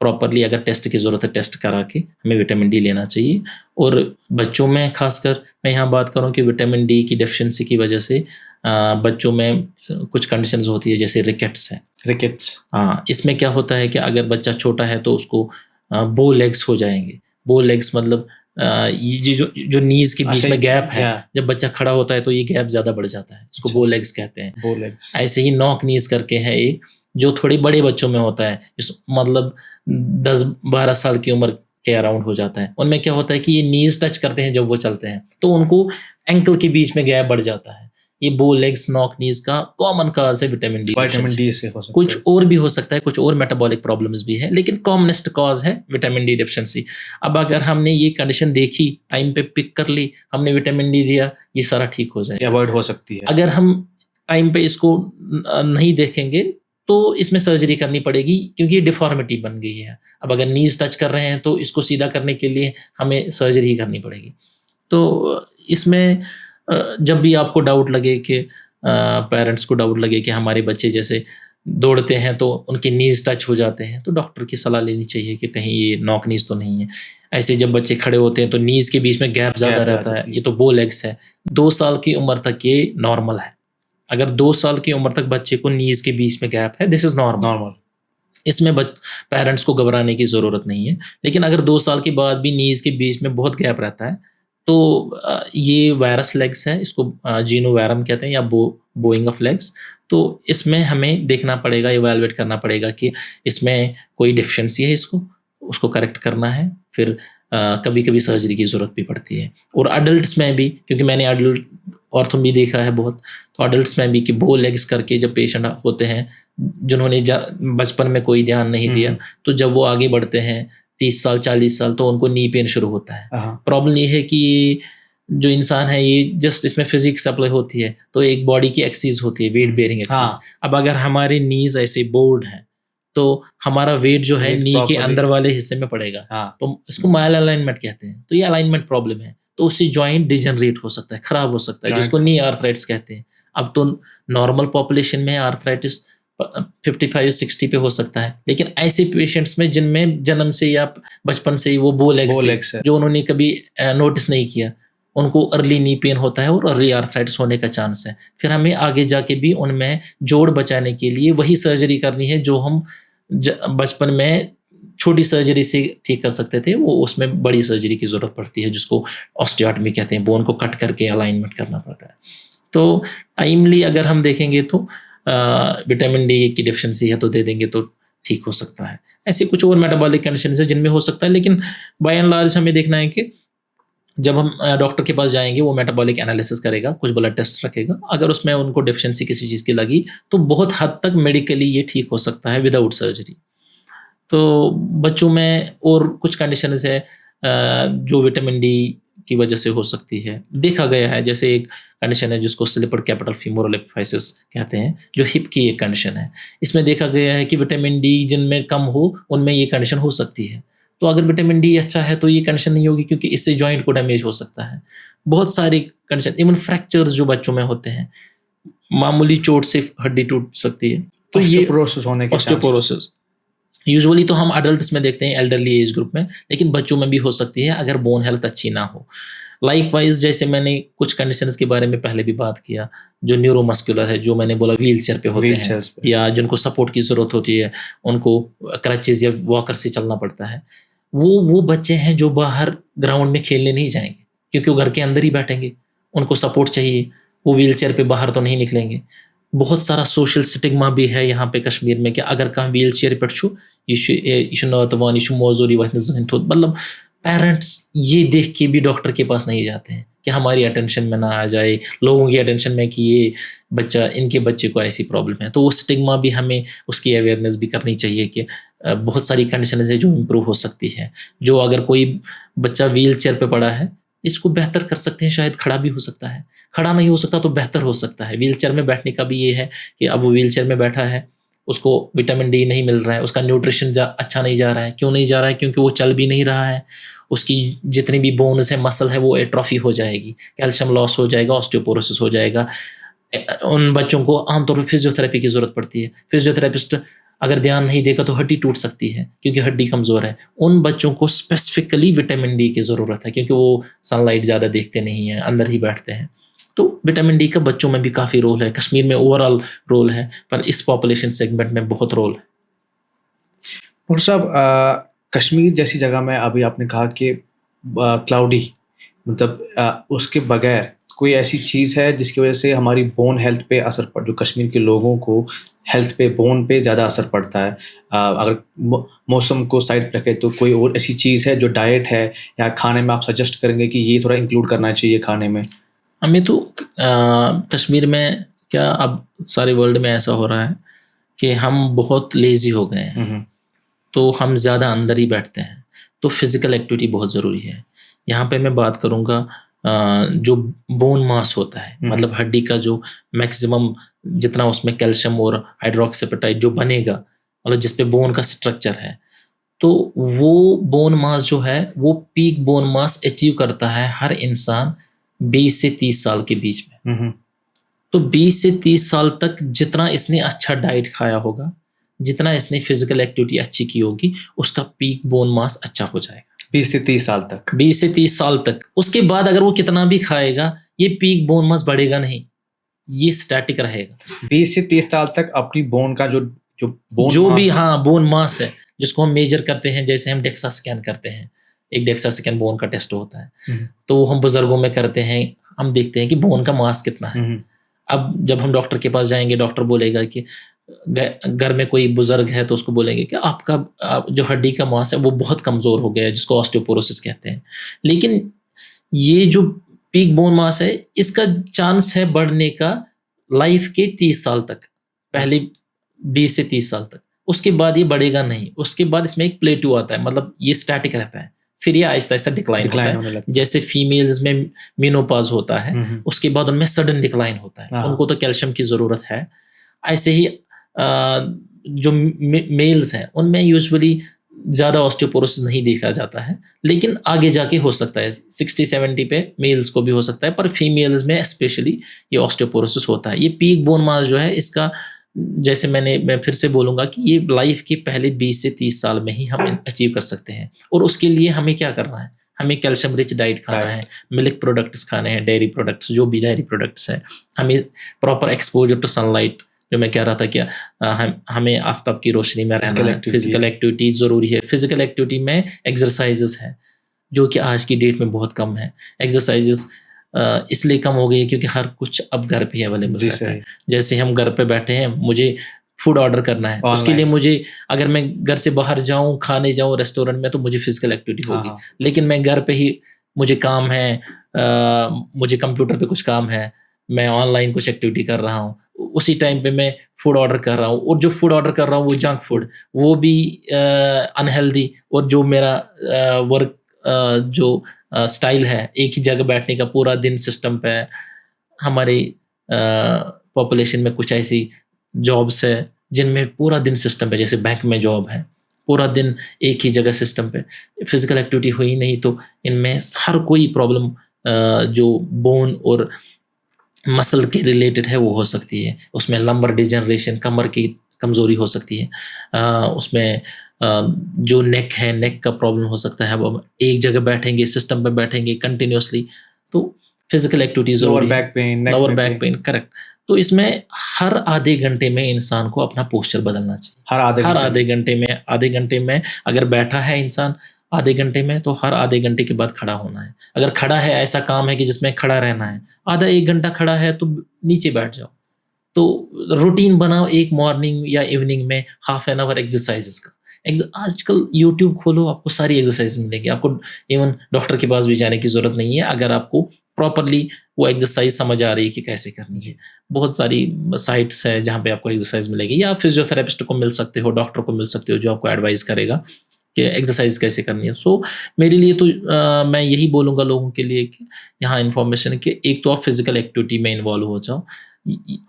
प्रॉपरली, अगर टेस्ट की ज़रूरत है टेस्ट करा के हमें विटामिन डी लेना चाहिए। और बच्चों में खासकर मैं यहाँ बात करूँ कि विटामिन डी की डेफिशिएंसी की वजह से बच्चों में कुछ कंडीशंस होती है, जैसे रिकेट्स है। हाँ, इसमें क्या होता है कि अगर बच्चा छोटा है तो उसको बो लेग्स हो जाएंगे। बो लेग्स मतलब ये जो नीज के बीच में गैप है, जब बच्चा खड़ा होता है तो ये गैप ज्यादा बढ़ जाता है, इसको बो लेग्स कहते हैं। ऐसे ही नॉक नीज करके है एक, जो थोड़ी बड़े बच्चों में होता है, मतलब 10-12 साल की उम्र के अराउंड हो जाता है। उनमें क्या होता है कि ये नीज टच करते हैं जब वो चलते हैं तो उनको एंकल के बीच में गैप बढ़ जाता है। ये बो लेग्स, नॉक नीज का कॉमन काज है विटामिन डी से हो सकता है। कुछ और भी हो सकता है, कुछ और मेटाबॉलिक प्रॉब्लम्स भी है, लेकिन कॉमनेस्ट कॉज है विटामिन डी डेफिशिएंसी। अब अगर हमने ये कंडीशन देखी, टाइम पे पिक कर ली, हमने विटामिन डी दिया, ये सारा ठीक हो जाएगा, अवॉइड हो सकती है। अगर हम टाइम पे इसको नहीं देखेंगे तो इसमें सर्जरी करनी पड़ेगी, क्योंकि ये डिफॉर्मिटी बन गई है। अब अगर नीज टच कर रहे हैं तो इसको सीधा करने के लिए हमें सर्जरी ही करनी पड़ेगी। तो इसमें जब भी आपको डाउट लगे कि पेरेंट्स को डाउट लगे कि हमारे बच्चे जैसे दौड़ते हैं तो उनके नीज टच हो जाते हैं, तो डॉक्टर की सलाह लेनी चाहिए कि कहीं ये नॉक नीज तो नहीं है। ऐसे जब बच्चे खड़े होते हैं तो नीज के बीच में गैप ज़्यादा रहता है, ये तो बो लेग्स है। 2 साल की उम्र तक ये नॉर्मल है। अगर 2 साल की उम्र तक बच्चे को नीज के बीच में गैप है, दिस इज नॉर्मल। इसमें पेरेंट्स को घबराने की ज़रूरत नहीं है। लेकिन अगर 2 साल के बाद भी नीज के बीच में बहुत गैप रहता है तो ये वायरस लेग्स है, इसको जीनोवायरम कहते हैं या बोइंग ऑफ लेग्स। तो इसमें हमें देखना पड़ेगा, इवैल्यूएट करना पड़ेगा कि इसमें कोई डेफिशिएंसी है, उसको करेक्ट करना है। फिर कभी कभी सर्जरी की ज़रूरत भी पड़ती है। और अडल्ट्स में भी, क्योंकि मैंने अडल्ट ऑर्थो भी देखा है बहुत, तो अडल्ट्स में भी कि बो लेग्स करके जब पेशेंट होते हैं जिन्होंने बचपन में कोई ध्यान नहीं दिया, तो जब वो आगे बढ़ते हैं 30 साल 40 साल तो उनको नी पेन शुरू होता है। प्रॉब्लम ये है कि जो इंसान है ये जस्ट इसमें फिजिक्स अप्लाई होती है, तो एक बॉडी की एक्सिस होती है, वेट बेयरिंग एक्सिस। अब अगर हमारे नीज ऐसे बोल्ड हैं तो हमारा वेट जो है नी के अंदर वाले हिस्से में पड़ेगा, तो इसको मायल अलाइनमेंट कहते हैं। तो ये अलाइनमेंट प्रॉब्लम है, तो उससे जॉइंट डिजनरेट हो सकता है, खराब हो सकता है, जिसको नी आर्थराइटिस कहते हैं। अब तो नॉर्मल पॉपुलेशन में आर्थराइटिस 55-60 पे हो सकता है, लेकिन ऐसे पेशेंट्स में जिनमें जन्म से या बचपन से ही वो बो लेग्स जो उन्होंने कभी नोटिस नहीं किया, उनको अर्ली नी पेन होता है और अर्ली आर्थराइटिस होने का चांस है। फिर हमें आगे जाके भी उनमें जोड़ बचाने के लिए वही सर्जरी करनी है जो हम बचपन में छोटी सर्जरी से ठीक कर सकते थे, वो उसमें बड़ी सर्जरी की ज़रूरत पड़ती है, जिसको ऑस्टियोटमी कहते हैं। बोन को कट करके अलाइनमेंट करना पड़ता है। तो टाइमली अगर हम देखेंगे तो विटामिन डी की डेफिशिएंसी है तो दे देंगे तो ठीक हो सकता है। ऐसे कुछ और मेटाबॉलिक कंडीशन है जिनमें हो सकता है, लेकिन बाय एंड लार्ज हमें देखना है कि जब हम डॉक्टर के पास जाएंगे वो मेटाबॉलिक एनालिसिस करेगा, कुछ ब्लड टेस्ट रखेगा। अगर उसमें उनको डेफिशिएंसी किसी चीज़ की लगी तो बहुत हद तक मेडिकली ये ठीक हो सकता है विदाउट सर्जरी। तो बच्चों में और कुछ कंडीशंस है जो विटामिन डी की वजह से हो सकती है, देखा गया है। जैसे एक कंडीशन है जिसको स्लिपर कैपिटल फीमोरल एपिफाइसिस कहते हैं, जो हिप की एक कंडीशन है। इसमें देखा गया है कि विटामिन डी जिनमें कम हो उनमें ये कंडीशन हो सकती है। तो अगर विटामिन डी अच्छा है तो ये कंडीशन नहीं होगी, क्योंकि इससे जॉइंट को डैमेज हो सकता है। बहुत सारी कंडीशन, इवन फ्रैक्चर्स जो बच्चों में होते हैं, मामूली चोट से हड्डी टूट सकती है। तो ये ऑस्टियोपोरोसिस होने के ऑस्टियोपोरोसिस यूजुअली तो हम अडल्ट्स में देखते हैं, एल्डरली एज ग्रुप में, लेकिन बच्चों में भी हो सकती है अगर बोन हेल्थ अच्छी ना हो। लाइकवाइज जैसे मैंने कुछ कंडीशंस के बारे में पहले भी बात किया, जो न्यूरोमस्कुलर है, जो मैंने बोला व्हील चेयर पे होते हैं या जिनको सपोर्ट की ज़रूरत होती है, उनको क्रचेज या वॉकर से चलना पड़ता है, वो बच्चे हैं जो बाहर ग्राउंड में खेलने नहीं जाएंगे, क्योंकि वो घर के अंदर ही बैठेंगे, उनको सपोर्ट चाहिए, वो व्हील चेयर पर बाहर तो नहीं निकलेंगे। बहुत सारा सोशल स्टिग्मा भी है यहाँ पे कश्मीर में कि अगर कहीं व्हील चेयर पे मौजूरी मतलब पेरेंट्स ये देख के भी डॉक्टर के पास नहीं जाते हैं कि हमारी अटेंशन में ना आ जाए, लोगों की अटेंशन में कि ये बच्चा, इनके बच्चे को ऐसी प्रॉब्लम है। तो वो स्टिग्मा भी हमें उसकी अवेयरनेस भी करनी चाहिए कि बहुत सारी कंडीशन है जो इम्प्रूव हो सकती है। जो अगर कोई बच्चा व्हील चेयर पर पड़ा है, इसको बेहतर कर सकते हैं, शायद खड़ा भी हो सकता है, खड़ा नहीं हो सकता तो बेहतर हो सकता है। व्हील चेयर में बैठने का भी ये है कि अब वो व्हील चेयर में बैठा है, उसको विटामिन डी नहीं मिल रहा है, उसका न्यूट्रिशन अच्छा नहीं जा रहा है। क्यों नहीं जा रहा है? क्योंकि वो चल भी नहीं रहा है, उसकी जितनी भी बोन्स है, मसल है, वो एट्रोफी हो जाएगी, कैल्शियम लॉस हो जाएगा, ऑस्टियोपोरोसिस हो जाएगा। उन बच्चों को आमतौर पर फिजियोथेरेपी की ज़रूरत पड़ती है। फिजियोथेरेपिस्ट अगर ध्यान नहीं देगा तो हड्डी टूट सकती है, क्योंकि हड्डी कमज़ोर है। उन बच्चों को स्पेसिफिकली विटामिन डी की ज़रूरत है, क्योंकि वो सनलाइट ज़्यादा देखते नहीं हैं, अंदर ही बैठते हैं। तो विटामिन डी का बच्चों में भी काफ़ी रोल है, कश्मीर में ओवरऑल रोल है, पर इस पॉपुलेशन सेगमेंट में बहुत रोल है। डॉक्टर साहब, कश्मीर जैसी जगह में अभी आपने कहा कि क्लाउडी, मतलब उसके बगैर कोई ऐसी चीज़ है जिसकी वजह से हमारी बोन हेल्थ पे असर पड़, जो कश्मीर के लोगों को हेल्थ पे, बोन पे ज़्यादा असर पड़ता है? अगर मौसम को साइड पर रखें तो कोई और ऐसी चीज़ है जो डाइट है या खाने में आप सजेस्ट करेंगे कि ये थोड़ा इंक्लूड करना चाहिए खाने में? हमें तो कश्मीर में क्या, अब सारे वर्ल्ड में ऐसा हो रहा है कि हम बहुत लेज़ी हो गए हैं, तो हम ज़्यादा अंदर ही बैठते हैं। तो फिज़िकल एक्टिविटी बहुत ज़रूरी है। यहाँ पे मैं बात करूँगा जो बोन मास होता है, मतलब हड्डी का जो मैक्सिमम जितना उसमें कैल्शियम और हाइड्रोक्सीपेटाइड जो बनेगा, मतलब जिस पे बोन का स्ट्रक्चर है, तो वो बोन मास जो है वो पीक बोन मास अचीव करता है हर इंसान 20 से 30 साल के बीच में। तो 20 से 30 साल तक जितना इसने अच्छा डाइट खाया होगा, जितना इसने फिजिकल एक्टिविटी अच्छी की होगी, उसका पीक बोन मास अच्छा हो जाएगा। 20 से 30 साल तक? 20 से 30 साल तक। उसके बाद अगर वो कितना भी खाएगा, ये पीक बोन मास बढ़ेगा नहीं, ये स्टैटिक रहेगा। 20 से 30 साल तक अपनी बोन का जो बोन मास है, जिसको हम मेजर करते हैं, जैसे हम डेक्सा स्कैन करते हैं, एक डेक्सा स्कैन बोन का टेस्ट होता है, तो हम बुजुर्गों में करते हैं, हम देखते हैं कि बोन का मास कितना है। अब जब हम डॉक्टर के पास जाएंगे, डॉक्टर बोलेगा कि घर में कोई बुजुर्ग है तो उसको बोलेंगे कि आपका जो हड्डी का मास है वो बहुत कमज़ोर हो गया है, जिसको ऑस्टियोपोरोसिस कहते हैं। लेकिन ये जो पीक बोन मास है, इसका चांस है बढ़ने का लाइफ के 30 साल तक, पहले 20 से 30 साल तक। उसके बाद ये बढ़ेगा नहीं, उसके बाद इसमें एक प्लेटू आता है, मतलब ये स्टैटिक रहता है, फिर ये आहिस्ता आहिस्ता डिक्लाइन होता है। जैसे फीमेल्स में मेनोपॉज होता है, उसके बाद उनमें सडन डिक्लाइन होता है, उनको तो कैल्शियम की ज़रूरत है। ऐसे ही जो मेल्स हैं उनमें यूजुअली ज़्यादा ऑस्टियोपोरोसिस नहीं देखा जाता है, लेकिन आगे जाके हो सकता है 60-70 पे मेल्स को भी हो सकता है, पर फीमेल्स में स्पेशली ये ऑस्टियोपोरोसिस होता है। ये पीक बोन मास जो है, इसका जैसे मैं फिर से बोलूँगा कि ये लाइफ के पहले 20 से 30 साल में ही हम अचीव कर सकते हैं। और उसके लिए हमें क्या करना है? हमें कैल्शियम रिच डाइट खाना है, मिल्क प्रोडक्ट्स खाने हैं, डेयरी प्रोडक्ट्स, जो भी डेयरी प्रोडक्ट्स हैं, हमें प्रॉपर एक्सपोजर टू सनलाइट, जो मैं कह रहा था कि हमें आफ्ताब की रोशनी में रहना है, फिजिकल एक्टिविटी ज़रूरी है। फिजिकल एक्टिविटी में एक्सरसाइजेस हैं जो कि आज की डेट में बहुत कम है। एक्सरसाइजेस इसलिए कम हो गई क्योंकि हर कुछ अब घर पे अवेलेबल रहता है। जैसे हम घर पे बैठे हैं, मुझे फूड ऑर्डर करना है, उसके लिए मुझे, अगर मैं घर से बाहर जाऊं, खाने जाऊं रेस्टोरेंट में, तो मुझे फिजिकल एक्टिविटी होगी। लेकिन मैं घर पे ही, मुझे काम है, मुझे कंप्यूटर पे कुछ काम है, मैं ऑनलाइन कुछ एक्टिविटी कर रहा हूँ, उसी टाइम पे मैं फूड ऑर्डर कर रहा हूँ, और जो फूड ऑर्डर कर रहा हूँ वो जंक फूड, वो भी अनहेल्दी, और जो मेरा वर्क जो स्टाइल है, एक ही जगह बैठने का पूरा दिन सिस्टम पे है। हमारी पॉपुलेशन में कुछ ऐसी जॉब्स है जिनमें पूरा दिन सिस्टम पे, जैसे बैंक में जॉब है, पूरा दिन एक ही जगह सिस्टम पे, फिजिकल एक्टिविटी हुई नहीं तो इनमें हर कोई प्रॉब्लम जो बोन और मसल के रिलेटेड है वो हो सकती है। उसमें लंबर डिजनरेशन, कमर की कमज़ोरी हो सकती है। उसमें जो नेक है, नेक का प्रॉब्लम हो सकता है। अब एक जगह बैठेंगे, सिस्टम पे बैठेंगे कंटिन्यूअसली, तो फिजिकल एक्टिविटी लोअर ज़रूरी है। बैक पेन, नेक लोअर में बैक पेन, पेन, करेक्ट। तो इसमें हर आधे घंटे में इंसान को अपना पोस्चर बदलना चाहिए। हर आधे हर घंटे आधे घंटे में अगर बैठा है इंसान आधे घंटे में, तो हर आधे घंटे के बाद खड़ा होना है। अगर खड़ा है, ऐसा काम है कि जिसमें खड़ा रहना है, आधा 1 घंटा खड़ा है तो नीचे बैठ जाओ। तो रूटीन बनाओ एक मॉर्निंग या इवनिंग में हाफ एन आवर एक्सरसाइजेस का। आजकल यूट्यूब खोलो, आपको सारी एक्सरसाइज मिलेगी। आपको इवन डॉक्टर के पास भी जाने की ज़रूरत नहीं है, अगर आपको प्रॉपरली वो एक्सरसाइज समझ आ रही है कि कैसे करनी है। बहुत सारी साइट्स है जहाँ पे आपको एक्सरसाइज मिलेगी, या फिजियोथेरेपिस्ट को मिल सकते हो, डॉक्टर को मिल सकते हो, जो आपको एडवाइस करेगा कि एक्सरसाइज कैसे करनी है। सो मेरे लिए तो मैं यही बोलूँगा लोगों के लिए कि यहाँ इन्फॉर्मेशन कि एक तो आप फिजिकल एक्टिविटी में इन्वॉल्व हो जाओ।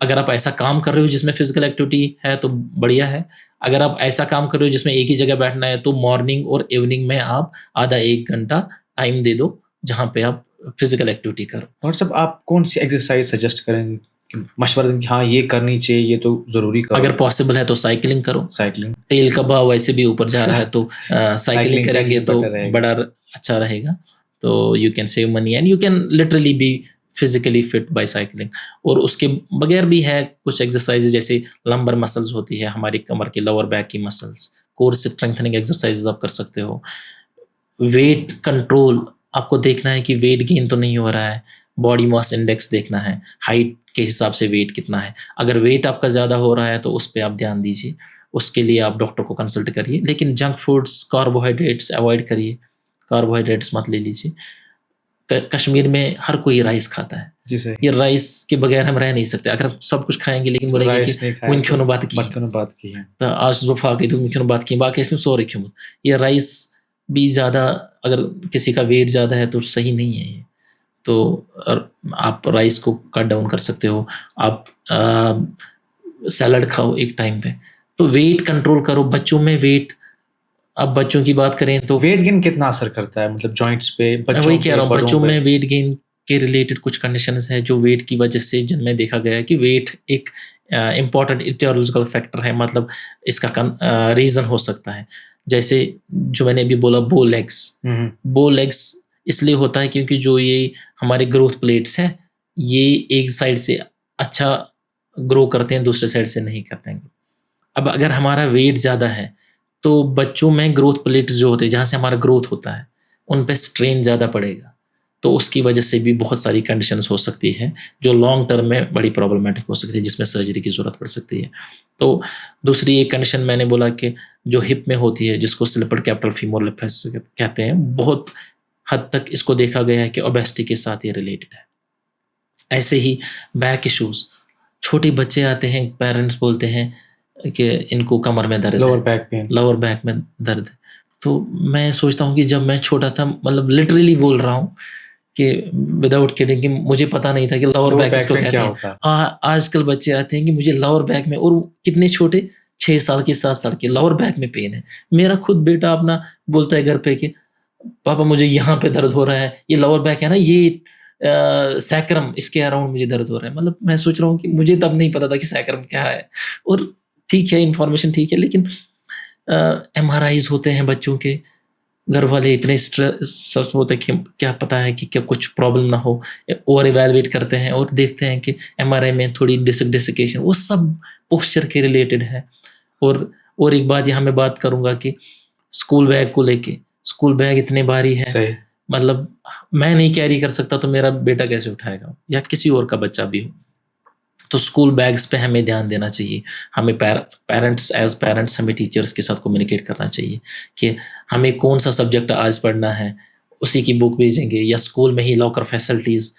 अगर आप ऐसा काम कर रहे हो जिसमें फिजिकल एक्टिविटी है तो बढ़िया है। अगर आप ऐसा काम कर रहे हो जिसमें एक ही जगह बैठना है, तो मॉर्निंग और इवनिंग में आप आधा 1 घंटा टाइम दे दो जहाँ पे आप फिजिकल एक्टिविटी करो। डॉक्टर साहब, आप कौन सी एक्सरसाइज सजेस्ट करेंगे कि मशवरा दें कि हाँ ये करनी चाहिए, ये तो ज़रूरी करो? अगर पॉसिबल है तो साइकिलिंग करो। साइकिलिंग, तेल का भाव वैसे भी ऊपर जा रहा है, तो साइकिलिंग करेंगे तो better रहेगा। बड़ा अच्छा रहेगा। तो you can save money and you can literally be physically fit by cycling. और उसके बगैर भी है कुछ एक्सरसाइज, जैसे लंबर मसल्स होती है हमारी कमर की, लोअर बैक की मसल्स, कोर स्ट्रेंथनिंग एक्सरसाइज आप कर सकते हो। वेट कंट्रोल, आपको देखना है कि वेट गेन तो नहीं हो रहा है। बॉडी मास इंडेक्स देखना है, हाइट के हिसाब से वेट कितना है। अगर वेट आपका ज़्यादा हो रहा है तो उस पे आप ध्यान दीजिए, उसके लिए आप डॉक्टर को कंसल्ट करिए। लेकिन जंक फूड्स, कार्बोहाइड्रेट्स अवॉइड करिए, कार्बोहाइड्रेट्स मत ले लीजिए। कश्मीर में हर कोई राइस खाता है। जी सही। ये राइस के बगैर हम रह नहीं सकते। अगर हम सब कुछ खाएंगे लेकिन बोलेंगे राइस कि नहीं खाया वन तो क्यों बात की, बात की है। तो आज वफा की तो क्यों बात की, बाकी ऐसे सॉरी क्यों। ये राइस भी ज़्यादा, अगर किसी का वेट ज़्यादा है तो सही नहीं है ये। तो आप राइस को कट डाउन कर सकते हो। आप सैलड खाओ एक टाइम पे। तो वेट कंट्रोल करो। बच्चों में वेट, अब बच्चों की बात करें तो वेट गेन कितना असर करता है, मतलब जॉइंट्स पे, मैं बच्चों वही कह पे, रहा हूँ, बड़ों बच्चों पे? में वेट गेन के रिलेटेड कुछ कंडीशंस है जो वेट की वजह से, जिनमें देखा गया है कि वेट एक इम्पॉर्टेंट इटियोलॉजिकल फैक्टर है, मतलब इसका रीज़न हो सकता है। जैसे जो मैंने अभी बोला, बो लेग्स इसलिए होता है क्योंकि जो ये हमारे ग्रोथ प्लेट्स हैं, ये एक साइड से अच्छा ग्रो करते हैं, दूसरे साइड से नहीं करते हैं। अब अगर हमारा वेट ज़्यादा है तो बच्चों में ग्रोथ प्लेट्स जो होते हैं, जहाँ से हमारा ग्रोथ होता है, उन पे स्ट्रेन ज़्यादा पड़ेगा। तो उसकी वजह से भी बहुत सारी कंडीशंस हो सकती है जो लॉन्ग टर्म में बड़ी प्रॉब्लमेटिक हो सकती है, जिसमें सर्जरी की ज़रूरत पड़ सकती है। तो दूसरी एक कंडीशन मैंने बोला कि जो हिप में होती है, जिसको स्लिपर कैपिटल फीमोरल लिफ्ट कहते हैं, बहुत हद तक इसको देखा गया है कि ओबेसिटी के साथ ये रिलेटेड है। ऐसे ही बैक इश्यूज़, छोटे बच्चे आते हैं, पेरेंट्स बोलते हैं कि इनको कमर में दर्द लोअर है, बैक पेन, लोअर बैक में दर्द है। तो मैं सोचता हूँ कि जब मैं छोटा था, मतलब लिटरली बोल रहा हूँ कि विदाउट किडिंग, कि मुझे पता नहीं था कि लोअर बैक इसको कहते क्या हैं। होता है? आजकल बच्चे आते हैं कि मुझे लोअर बैक में, और कितने छोटे, 6 साल के 7 साल के, लोअर बैक में पेन है। मेरा खुद बेटा अपना बोलता है घर पे कि पापा मुझे यहाँ पे दर्द हो रहा है, ये लोअर बैक है ना, ये सैक्रम, इसके अराउंड मुझे दर्द हो रहा है। मतलब मैं सोच रहा हूँ कि मुझे तब नहीं पता था कि सैक्रम क्या है। और ठीक है, इन्फॉर्मेशन ठीक है, लेकिन MRIs होते हैं बच्चों के, घर वाले इतने स्ट्रेस होते हैं कि क्या पता है कि क्या कुछ प्रॉब्लम ना हो, ओवर इवेलुएट करते हैं और देखते हैं कि MRI में थोड़ी डिसकेशन, वो सब पोस्चर के रिलेटेड है। और एक बात यहाँ मैं बात करूँगा कि स्कूल बैग को लेके, स्कूल बैग इतने भारी है, सही। मतलब मैं नहीं कैरी कर सकता तो मेरा बेटा कैसे उठाएगा, या किसी और का बच्चा भी हो। तो स्कूल बैग्स पे हमें ध्यान देना चाहिए। हमें पेरेंट्स, एज पेरेंट्स हमें टीचर्स के साथ कम्युनिकेट करना चाहिए कि हमें कौन सा सब्जेक्ट आज पढ़ना है, उसी की बुक भेजेंगे, या स्कूल में ही लॉकर फैसिलिटीज़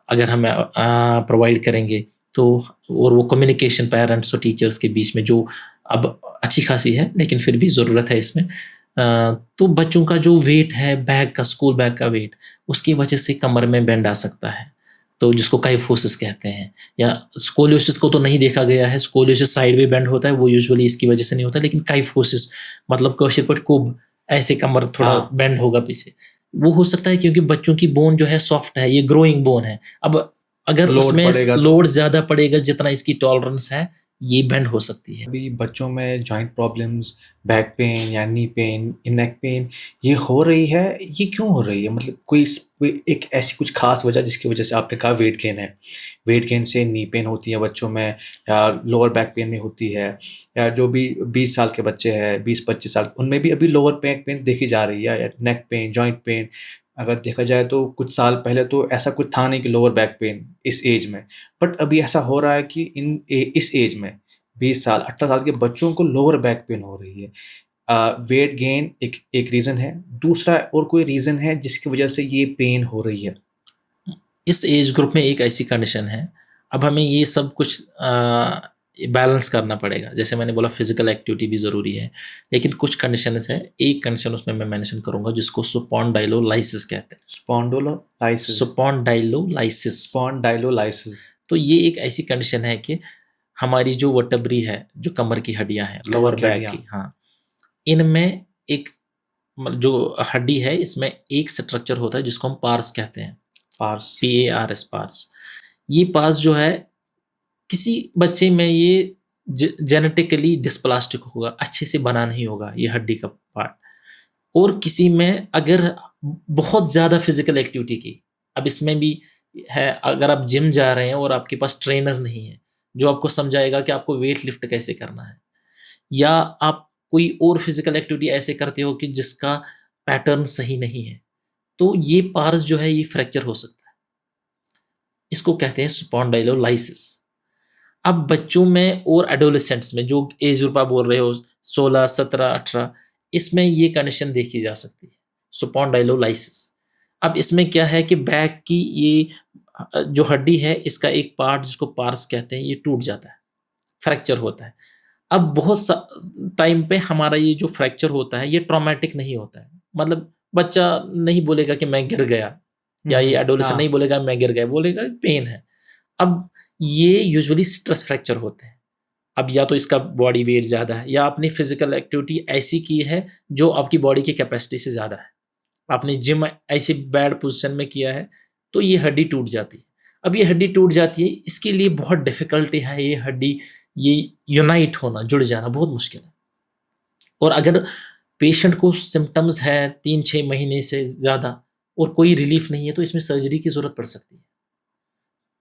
अगर हमें प्रोवाइड करेंगे तो और वो कम्युनिकेशन पेरेंट्स और टीचर्स के बीच में जो अब अच्छी खासी है, लेकिन फिर भी ज़रूरत है इसमें। तो बच्चों का जो वेट है बैग का, स्कूल बैग का वेट, उसकी वजह से कमर में बेंड आ सकता है, तो जिसको काइफोसिस कहते हैं। या स्कोलियोसिस को तो नहीं देखा गया है, स्कोलियोसिस साइड में बेंड होता है, वो यूजुअली इसकी वजह से नहीं होता, लेकिन काइफोसिस मतलब कौशिक पट कुब, ऐसे कमर थोड़ा हाँ। बेंड होगा पीछे, वो हो सकता है क्योंकि बच्चों की बोन जो है सॉफ्ट है, ये ग्रोइंग बोन है। अब अगर लोड उसमें पड़ेगा तो लोड ज़्यादा पड़ेगा जितना इसकी टॉलरेंस है, ये बेंड हो सकती है। अभी बच्चों में जॉइंट प्रॉब्लम्स, बैक पेन या नी पेन, नेक पेन ये हो रही है, ये क्यों हो रही है? मतलब कोई एक ऐसी कुछ खास वजह जिसकी वजह से आपने कहा वेट गेन है, वेट गेन से नी पेन होती है बच्चों में, या लोअर बैक पेन में होती है, या जो भी 20 साल के बच्चे हैं, 20-25 साल, उनमें भी अभी लोअर बैक पेन देखी जा रही है, या नेक पेन, जॉइंट पेन। अगर देखा जाए तो कुछ साल पहले तो ऐसा कुछ था नहीं कि लोअर बैक पेन इस एज में, बट अभी ऐसा हो रहा है कि इस एज में 20 साल 18 साल के बच्चों को लोअर बैक पेन हो रही है। वेट गेन एक एक रीज़न है, दूसरा और कोई रीज़न है जिसकी वजह से ये पेन हो रही है? इस एज ग्रुप में एक ऐसी कंडीशन है, अब हमें ये सब कुछ बैलेंस करना पड़ेगा। जैसे मैंने बोला फिजिकल एक्टिविटी भी ज़रूरी है, लेकिन कुछ कंडीशंस है। एक कंडीशन उसमें मैं मेंशन करूंगा जिसको स्पॉन्डाइलोलाइसिस कहते हैं। स्पॉन्डिलोलाइसिस। स्पॉन्डाइलोलाइसिस। स्पॉन्डिलोलाइसिस। तो ये एक ऐसी कंडीशन है कि हमारी जो वर्टेब्री है, जो कमर की हड्डियां हैं, कमर लोअर की बैक हड्डियां। की, हाँ, इनमें एक जो हड्डी है, इसमें एक स्ट्रक्चर होता है जिसको हम पार्स कहते हैं, पार्स। PARS, PARS. ये पार्स जो है, किसी बच्चे में ये जेनेटिकली डिस्प्लास्टिक होगा, अच्छे से बना नहीं होगा ये हड्डी का पार्ट। और किसी में अगर बहुत ज़्यादा फिजिकल एक्टिविटी की, अब इसमें भी है, अगर आप जिम जा रहे हैं और आपके पास ट्रेनर नहीं है जो आपको समझाएगा कि आपको वेट लिफ्ट कैसे करना है, या आप कोई और फिजिकल एक्टिविटी ऐसे करते हो कि जिसका पैटर्न सही नहीं है, तो ये पार्स जो है ये फ्रैक्चर हो सकता है। इसको कहते हैं स्पॉन्डाइलोलाइसिस। अब बच्चों में और एडोलेसेंट्स में, जो एज ग्रुप आप बोल रहे हो 16, 17, 18, इसमें ये कंडीशन देखी जा सकती है, स्पॉन्डाइलोलाइसिस। अब इसमें क्या है कि बैक की ये जो हड्डी है, इसका एक पार्ट जिसको पार्स कहते हैं, ये टूट जाता है, फ्रैक्चर होता है। अब बहुत टाइम पे हमारा ये जो फ्रैक्चर होता है, ये ट्रॉमेटिक नहीं होता है। मतलब बच्चा नहीं बोलेगा कि मैं गिर गया, या ये एडोलेसेंट नहीं हाँ। बोलेगा मैं गिर गया, बोलेगा पेन है। अब ये यूजुअली स्ट्रेस फ्रैक्चर होते हैं। अब या तो इसका बॉडी वेट ज़्यादा है, या आपने फिजिकल एक्टिविटी ऐसी की है जो आपकी बॉडी की कैपेसिटी से ज़्यादा है, आपने जिम ऐसी बैड पोजीशन में किया है, तो ये हड्डी टूट जाती है। अब ये हड्डी टूट जाती है, इसके लिए बहुत डिफ़िकल्टी है, ये हड्डी ये यूनाइट होना, जुड़ जाना बहुत मुश्किल है। और अगर पेशेंट को सिम्पटम्स हैं 3-6 महीने से ज़्यादा और कोई रिलीफ नहीं है, तो इसमें सर्जरी की ज़रूरत पड़ सकती है।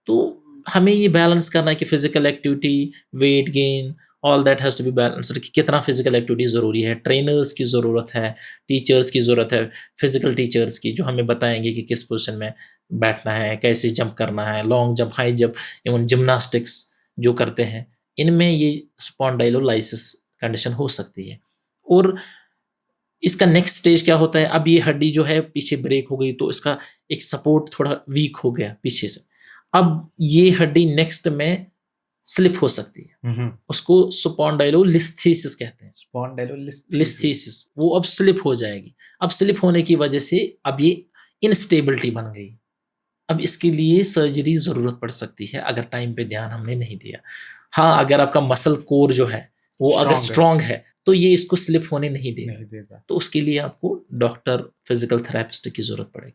तो हमें ये बैलेंस करना है कि physical activity, weight gain, all that has to be balanced, कि कितना फिजिकल एक्टिविटी ज़रूरी है, ट्रेनर्स की ज़रूरत है, टीचर्स की ज़रूरत है, फिजिकल टीचर्स की, जो हमें बताएंगे कि किस पोजीशन में बैठना है, कैसे जंप करना है, long jump, high jump, even gymnastics जो करते हैं, इनमें ये स्पॉन्डाइलोलाइसिस कंडीशन हो सकती है। और इसका नेक्स्ट स्टेज क्या होता है, अब ये हड्डी जो है पीछे ब्रेक हो गई, तो इसका एक सपोर्ट थोड़ा वीक हो गया पीछे से। अब ये हड्डी नेक्स्ट में स्लिप हो सकती है, उसको स्पॉन्डाइलोलिस्थेसिस कहते हैं। लिस्थेसिस, वो अब स्लिप हो जाएगी। अब स्लिप होने की वजह से अब ये इनस्टेबिलिटी बन गई। अब इसके लिए सर्जरी ज़रूरत पड़ सकती है अगर टाइम पे ध्यान हमने नहीं दिया। हाँ, अगर आपका मसल कोर जो है वो अगर स्ट्रांग है, तो ये इसको स्लिप होने नहीं देगा। तो उसके लिए आपको डॉक्टर, फिजिकल थेरेपिस्ट की ज़रूरत पड़ेगी।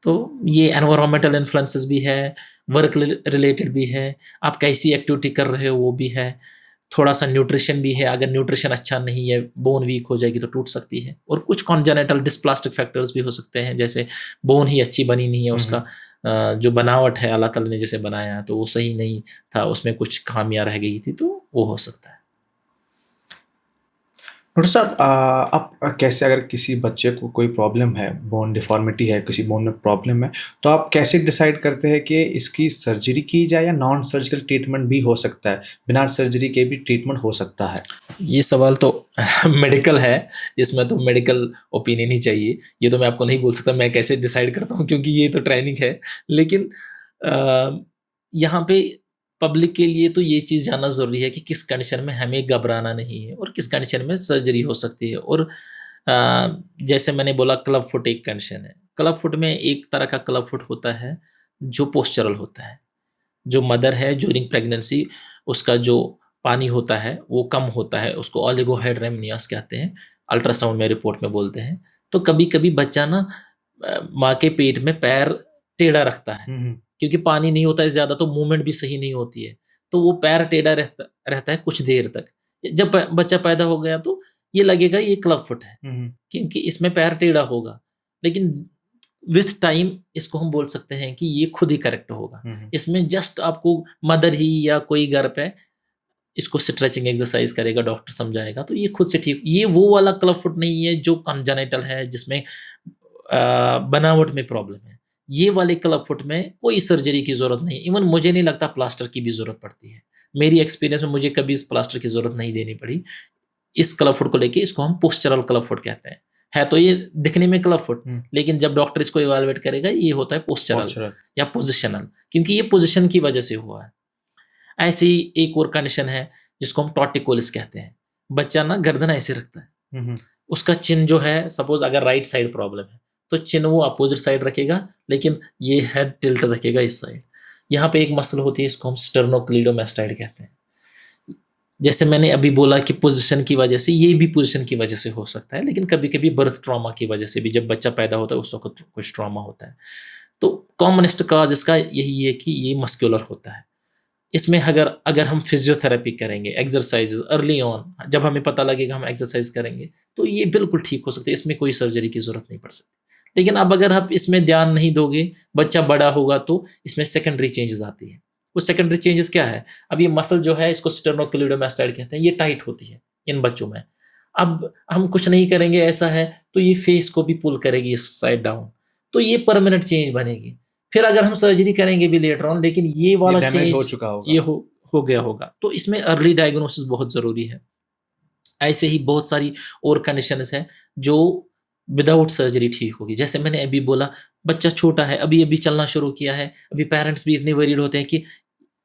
तो ये एनवायरमेंटल इन्फ्लुएंसेस भी है, वर्क रिलेटेड भी है, आप कैसी एक्टिविटी कर रहे हो वो भी है, थोड़ा-सा न्यूट्रिशन भी है। अगर न्यूट्रिशन अच्छा नहीं है, बोन वीक हो जाएगी तो टूट सकती है। और कुछ कॉन्जेनिटल डिस्प्लास्टिक फैक्टर्स भी हो सकते हैं, जैसे बोन ही अच्छी बनी नहीं है, उसका जो बनावट है अल्लाह ताला ने जैसे बनाया है, तो वो सही नहीं था, उसमें कुछ खामियाँ रह गई थी, तो वो हो सकता है। डॉक्टर साहब, आप कैसे, अगर किसी बच्चे को कोई प्रॉब्लम है, बोन डिफॉर्मिटी है, किसी बोन में प्रॉब्लम है, तो आप कैसे डिसाइड करते हैं कि इसकी सर्जरी की जाए या नॉन सर्जिकल ट्रीटमेंट भी हो सकता है, बिना सर्जरी के भी ट्रीटमेंट हो सकता है? ये सवाल तो मेडिकल है, इसमें तो मेडिकल ओपिनियन ही चाहिए। ये तो मैं आपको नहीं बोल सकता मैं कैसे डिसाइड करता हूँ, क्योंकि ये तो ट्रेनिंग है। लेकिन यहाँ पे पब्लिक के लिए तो ये चीज़ जानना ज़रूरी है कि किस कंडीशन में हमें घबराना नहीं है और किस कंडीशन में सर्जरी हो सकती है। और जैसे मैंने बोला, क्लब फुट एक कंडीशन है। क्लब फुट में एक तरह का क्लब फुट होता है जो पोस्चरल होता है। जो मदर है ड्यूरिंग प्रेगनेंसी, उसका जो पानी होता है वो कम होता है, उसको ओलिगोहाइड्रेमनियास कहते हैं, अल्ट्रासाउंड में रिपोर्ट में बोलते हैं। तो कभी-कभी बच्चा ना माँ के पेट में पैर टेढ़ा रखता है, क्योंकि पानी नहीं होता है ज़्यादा, तो मूवमेंट भी सही नहीं होती है। तो वो पैर टेढ़ा रहता रहता है कुछ देर तक। जब बच्चा पैदा हो गया तो ये लगेगा ये क्लब फुट है, क्योंकि इसमें पैर टेढ़ा होगा। लेकिन विथ टाइम इसको हम बोल सकते हैं कि ये खुद ही करेक्ट होगा। इसमें जस्ट आपको मदर ही या कोई घर पे इसको स्ट्रेचिंग एक्सरसाइज करेगा, डॉक्टर समझाएगा, तो ये खुद से ठीक। ये वो वाला क्लब फुट नहीं है जो कंजेनिटल है, जिसमें बनावट में प्रॉब्लम है। ये वाले क्लब फुट में कोई सर्जरी की जरूरत नहीं। इवन मुझे नहीं लगता प्लास्टर की भी जरूरत पड़ती है। मेरी एक्सपीरियंस में मुझे कभी इस प्लास्टर की जरूरत नहीं देनी पड़ी इस क्लब फुट को लेके। इसको हम पोस्चरल क्लब फुट कहते हैं। है तो ये दिखने में क्लब फुट, लेकिन जब डॉक्टर इसको इवैल्यूएट करेगा ये होता है पोस्चरल या पोजिशनल, क्योंकि ये पोजिशन की वजह से हुआ है। ऐसे ही एक और कंडीशन है जिसको हम टॉर्टिकोलिस कहते हैं। बच्चा ना गर्दन ऐसे रखता है, उसका चिन जो है, सपोज अगर राइट साइड प्रॉब्लम है तो चिन वो अपोजिट साइड रखेगा, लेकिन ये हेड टिल्ट रखेगा इस साइड। यहाँ पे एक मसल होती है, इसको हम स्टर्नोक्लीडोमास्टाइड कहते हैं। जैसे मैंने अभी बोला कि पोजीशन की वजह से, ये भी पोजीशन की वजह से हो सकता है, लेकिन कभी कभी बर्थ ट्रॉमा की वजह से भी, जब बच्चा पैदा होता है उस वक्त कुछ ट्रॉमा होता है। तो कॉमनेस्ट काज इसका यही है कि ये मस्कुलर होता है। इसमें अगर हम फिजियोथेरेपी करेंगे, एक्सरसाइजेज अर्ली ऑन, जब हमें पता लगेगा हम एक्सरसाइज करेंगे, तो ये बिल्कुल ठीक हो सकते हैं। इसमें कोई सर्जरी की जरूरत नहीं पड़ सकती। लेकिन अब अगर आप इसमें ध्यान नहीं दोगे, बच्चा बड़ा होगा, तो इसमें सेकेंडरी चेंजेस आती है। वो सेकेंडरी चेंजेस क्या है? अब ये मसल जो है, इसको स्टर्नोक्लीडोमास्टाइड कहते हैं, ये टाइट होती है इन बच्चों में। अब हम कुछ नहीं करेंगे, ऐसा है तो ये फेस को भी पुल करेगी इस साइड डाउन, तो ये परमानेंट चेंज बनेगी। फिर अगर हम सर्जरी करेंगे भी लेटर ऑन, लेकिन ये वाला चेंज हो चुका होगा, ये हो गया होगा, तो इसमें अर्ली डायग्नोसिस बहुत जरूरी है। ऐसे ही बहुत सारी और कंडीशंस है जो विदाउट सर्जरी ठीक होगी। जैसे मैंने अभी बोला, बच्चा छोटा है, अभी अभी चलना शुरू किया है, अभी पेरेंट्स भी इतने वरीड होते हैं कि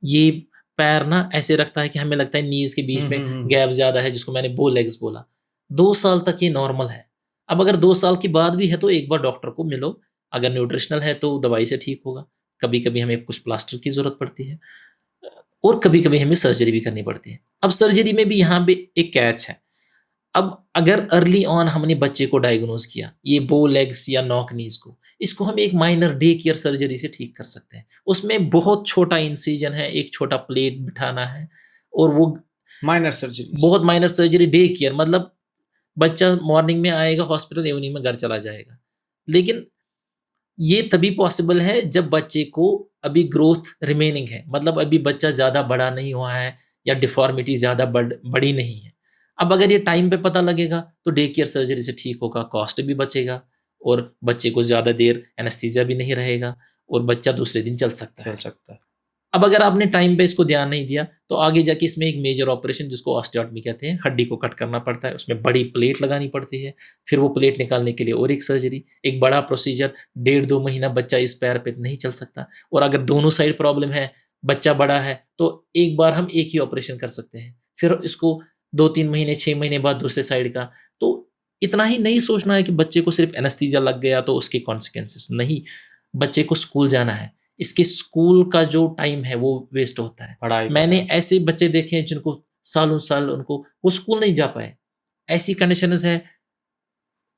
ये पैर ना ऐसे रखता है कि हमें लगता है नीज के बीच में गैप ज्यादा है, जिसको मैंने बो लेग्स बोला। 2 साल तक ये नॉर्मल है। अब अगर 2 साल के बाद भी है तो एक बार डॉक्टर को मिलो। अगर न्यूट्रिशनल है तो दवाई से ठीक होगा। कभी कभी हमें कुछ प्लास्टर की जरूरत पड़ती है और कभी कभी हमें सर्जरी भी करनी पड़ती है। अब सर्जरी में भी यहाँ पे एक कैच है। अब अगर अर्ली ऑन हमने बच्चे को डायग्नोज किया, ये बो लेग्स या नॉक नीज को, इसको हम एक माइनर डे केयर सर्जरी से ठीक कर सकते हैं। उसमें बहुत छोटा इंसिजन है, एक छोटा प्लेट बिठाना है, और वो माइनर सर्जरी, बहुत माइनर सर्जरी, डे केयर, मतलब बच्चा मॉर्निंग में आएगा हॉस्पिटल, इवनिंग में घर चला जाएगा। लेकिन ये तभी पॉसिबल है जब बच्चे को अभी ग्रोथ रिमेनिंग है, मतलब अभी बच्चा ज़्यादा बड़ा नहीं हुआ है या डिफॉर्मिटी ज़्यादा बड़ी नहीं है। अब अगर ये टाइम पे पता लगेगा तो डे केयर सर्जरी से ठीक होगा, कॉस्ट भी बचेगा और बच्चे को ज़्यादा देर एनेस्थीसिया भी नहीं रहेगा और बच्चा दूसरे दिन चल सकता है। अब अगर आपने टाइम पे इसको ध्यान नहीं दिया तो आगे जाके इसमें एक मेजर ऑपरेशन, जिसको ऑस्टियोटॉमी कहते हैं, हड्डी को कट करना पड़ता है, उसमें बड़ी प्लेट लगानी पड़ती है। फिर वो प्लेट निकालने के लिए और एक सर्जरी, एक बड़ा प्रोसीजर, 1.5-2 महीना बच्चा इस पैर पे नहीं चल सकता। और अगर दोनों साइड प्रॉब्लम है, बच्चा बड़ा है, तो एक बार हम एक ही ऑपरेशन कर सकते हैं। फिर इसको 2-3 महीने 6 महीने बाद दूसरे साइड का। तो इतना ही नहीं सोचना है कि बच्चे को सिर्फ एनेस्थीसिया लग गया तो उसके कॉन्सिक्वेंसेस नहीं। बच्चे को स्कूल जाना है, इसके स्कूल का जो टाइम है वो वेस्ट होता है। मैंने ऐसे बच्चे देखे हैं जिनको सालों साल उनको वो स्कूल नहीं जा पाए। ऐसी कंडीशंस है,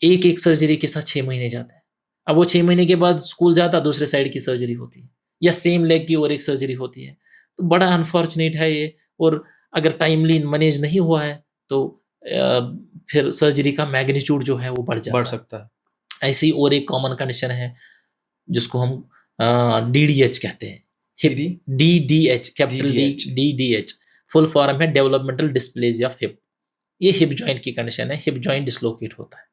एक सर्जरी के साथ 6 महीने जाते हैं। अब वो 6 महीने के बाद स्कूल जाता, दूसरे साइड की सर्जरी होती है, या सेम लेग की और एक सर्जरी होती है। तो बड़ा अनफॉर्चुनेट है ये। और अगर टाइमली मैनेज नहीं हुआ है तो फिर सर्जरी का मैग्नीट्यूड जो है वो बढ़ सकता है। ऐसी और एक कॉमन कंडीशन है जिसको हम DDH कहते हैं। DDH, capital DDH full form है डेवलपमेंटल डिस्प्लेसिया ऑफ हिप। ये हिप जॉइंट की कंडीशन है, हिप जॉइंट डिसलोकेट होता है।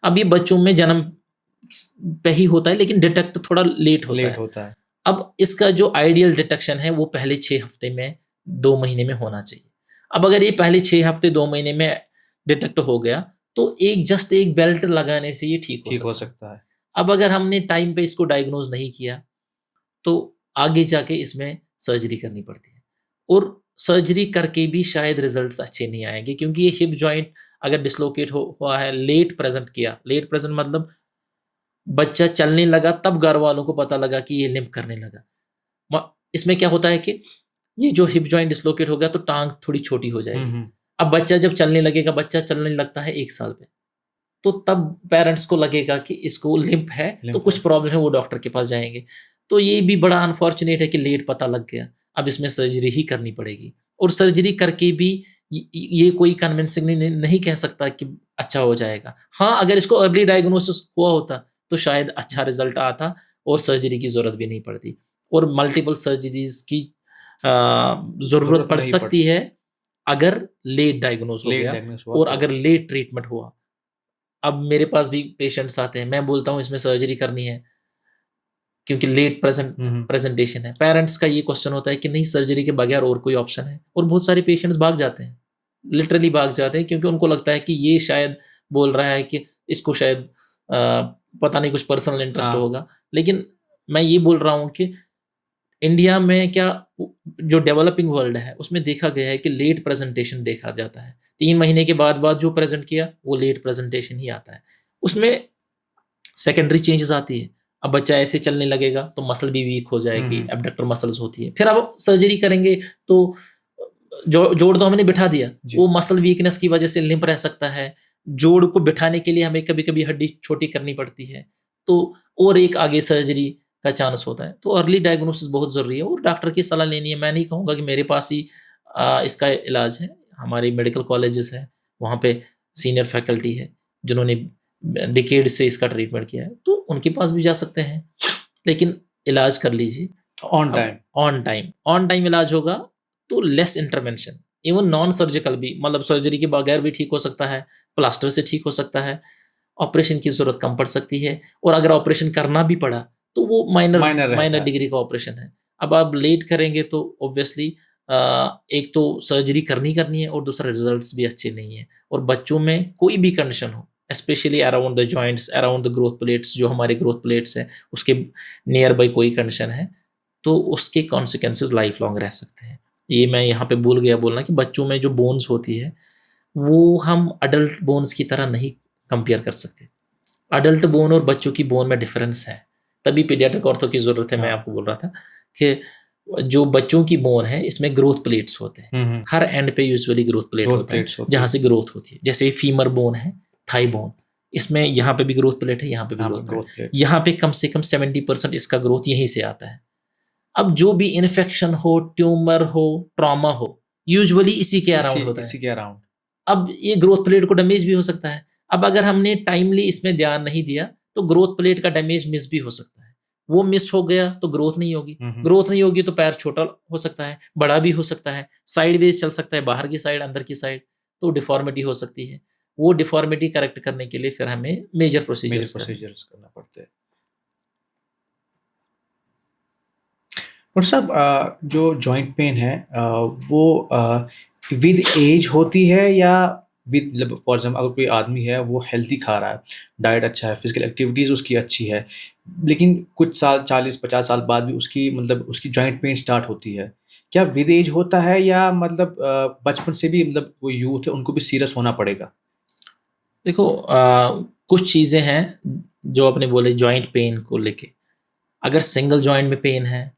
अब ये बच्चों में जन्म पे ही होता है, लेकिन डिटेक्ट थोड़ा लेट होता है। अब इसका जो आइडियल डिटेक्शन है वो पहले 6 हफ्ते में 2 महीने में होना चाहिए। अब अगर ये पहले 6 हफ्ते 2 महीने में डिटेक्ट हो गया तो एक बेल्ट लगाने से ये ठीक हो सकता है। अब अगर हमने टाइम पे इसको डायग्नोज नहीं किया तो आगे जाके इसमें सर्जरी करनी पड़ती है। और सर्जरी करके भी शायद रिजल्ट्स अच्छे नहीं आएंगे, क्योंकि ये हिप जॉइंट अगर डिसलोकेट हुआ है, लेट प्रेजेंट किया, लेट प्रेजेंट मतलब बच्चा चलने लगा तब घर वालों को पता लगा कि ये लिम्प करने लगा। इसमें क्या होता है कि ये जो हिप जॉइंट डिसलोकेट हो गया तो टांग थोड़ी छोटी हो जाएगी। अब बच्चा जब चलने लगेगा, बच्चा चलने लगता है 1 साल पे, तो तब पेरेंट्स को लगेगा कि इसको लिम्प है, तो कुछ प्रॉब्लम है, वो डॉक्टर के पास जाएंगे। तो ये भी बड़ा अनफॉर्चुनेट है कि लेट पता लग गया, अब इसमें सर्जरी ही करनी पड़ेगी। और सर्जरी करके भी ये कोई कन्विंसिंग नहीं कह सकता कि अच्छा हो जाएगा। हाँ, अगर इसको अर्ली डायग्नोसिस हुआ होता तो शायद अच्छा रिजल्ट आता और सर्जरी की जरूरत भी नहीं पड़ती। और मल्टीपल सर्जरीज की जरूरत पड़ सकती है अगर लेट डायग्नोस हो गया और अगर लेट ट्रीटमेंट हुआ। अब मेरे पास भी पेशेंट्स आते हैं, मैं बोलता हूँ इसमें सर्जरी करनी है क्योंकि लेट प्रेजेंटेशन है। पेरेंट्स का ये क्वेश्चन होता है कि नहीं, सर्जरी के बगैर और कोई ऑप्शन है? और बहुत सारे पेशेंट्स भाग जाते हैं, लिटरली भाग जाते हैं, क्योंकि उनको लगता है कि ये शायद बोल रहा है कि इसको शायद पता नहीं कुछ पर्सनल इंटरेस्ट होगा। लेकिन मैं ये बोल रहा हूँ कि इंडिया में क्या, जो डेवलपिंग वर्ल्ड है उसमें देखा गया है कि लेट प्रेजेंटेशन देखा जाता है। 3 महीने के बाद जो प्रेजेंट किया वो लेट प्रेजेंटेशन ही आता है। उसमें सेकेंडरी चेंजेस आती है। अब बच्चा ऐसे चलने लगेगा तो मसल भी वीक हो जाएगी, एब्डक्टर मसल्स होती है। फिर अब सर्जरी करेंगे तो जोड़ तो हमने बिठा दिया, वो मसल वीकनेस की वजह से लिम्प रह सकता है। जोड़ को बिठाने के लिए हमें कभी कभी हड्डी छोटी करनी पड़ती है, तो और एक आगे सर्जरी का चांस होता है। तो अर्ली डायग्नोसिस बहुत ज़रूरी है और डॉक्टर की सलाह लेनी है। मैं नहीं कहूँगा कि मेरे पास ही इसका इलाज है। हमारे मेडिकल कॉलेजेस हैं, वहाँ पे सीनियर फैकल्टी है जिन्होंने डिकेड से इसका ट्रीटमेंट किया है, तो उनके पास भी जा सकते हैं। लेकिन इलाज कर लीजिए ऑन टाइम इलाज होगा तो less intervention. Even non surgical भी, मतलब सर्जरी के बगैर भी ठीक हो सकता है, प्लास्टर से ठीक हो सकता है, ऑपरेशन की जरूरत कम पड़ सकती है। और अगर ऑपरेशन करना भी पड़ा तो वो माइनर डिग्री का ऑपरेशन है। अब आप लेट करेंगे तो ऑब्वियसली एक तो सर्जरी करनी है और दूसरा रिजल्ट्स भी अच्छे नहीं है। और बच्चों में कोई भी कंडीशन हो, specially around the joints, around the growth plates, जो हमारे ग्रोथ प्लेट्स हैं उसके नियर बाई कोई कंडीशन है तो उसके कॉन्सिक्वेंसेस लाइफ लॉन्ग रह सकते हैं। ये मैं यहाँ पे भूल गया बोलना कि बच्चों में जो बोन्स होती है वो हम अडल्ट बोन्स की तरह नहीं कंपेयर कर सकते। अडल्ट बोन और बच्चों की बोन में डिफरेंस है, तभी पीडियाट्रिक ऑर्थो की जरूरत है। मैं आपको बोल रहा था कि जो बच्चों की बोन है इसमें ग्रोथ प्लेट्स होते हैं, हर एंड पे यूजुअली ग्रोथ प्लेट होता है जहाँ से ग्रोथ होती है। जैसे फीमर बोन है, थाई बोन, इसमें यहाँ पे भी ग्रोथ प्लेट है, यहाँ पे भी ग्रोथ प्लेट। यहाँ पे कम से कम 70% इसका ग्रोथ यहीं से आता है। अब जो भी इन्फेक्शन हो, ट्यूमर हो, ट्रॉमा हो, यूजुअली इसी के अराउंड होता है। अब ये ग्रोथ प्लेट को डैमेज भी हो सकता है। अब अगर हमने टाइमली इसमें ध्यान नहीं दिया तो ग्रोथ प्लेट का डैमेज मिस भी हो सकता है। वो मिस हो गया तो ग्रोथ नहीं होगी, ग्रोथ नहीं होगी तो पैर छोटा हो सकता है, बड़ा भी हो सकता है, साइडवेज चल सकता है, बाहर की साइड, अंदर की साइड, तो डिफॉर्मिटी हो सकती है। वो डिफॉर्मिटी करेक्ट करने के लिए फिर हमें मेजर प्रोसीजर्स करना पड़ते हैं। और साहब, जो जॉइंट पेन है वो विद एज होती है या विद, मतलब फॉर एग्जाम्पल अगर कोई आदमी है वो हेल्थी खा रहा है, डाइट अच्छा है, फिजिकल एक्टिविटीज़ उसकी अच्छी है, लेकिन कुछ साल 40-50 साल बाद भी उसकी जॉइंट पेन स्टार्ट होती है, क्या विद एज होता है या मतलब बचपन से भी, मतलब वो यूथ है उनको भी सीरियस होना पड़ेगा? देखो, कुछ चीज़ें हैं जो आपने बोले जॉइंट पेन को लेके। अगर सिंगल जॉइंट में पेन है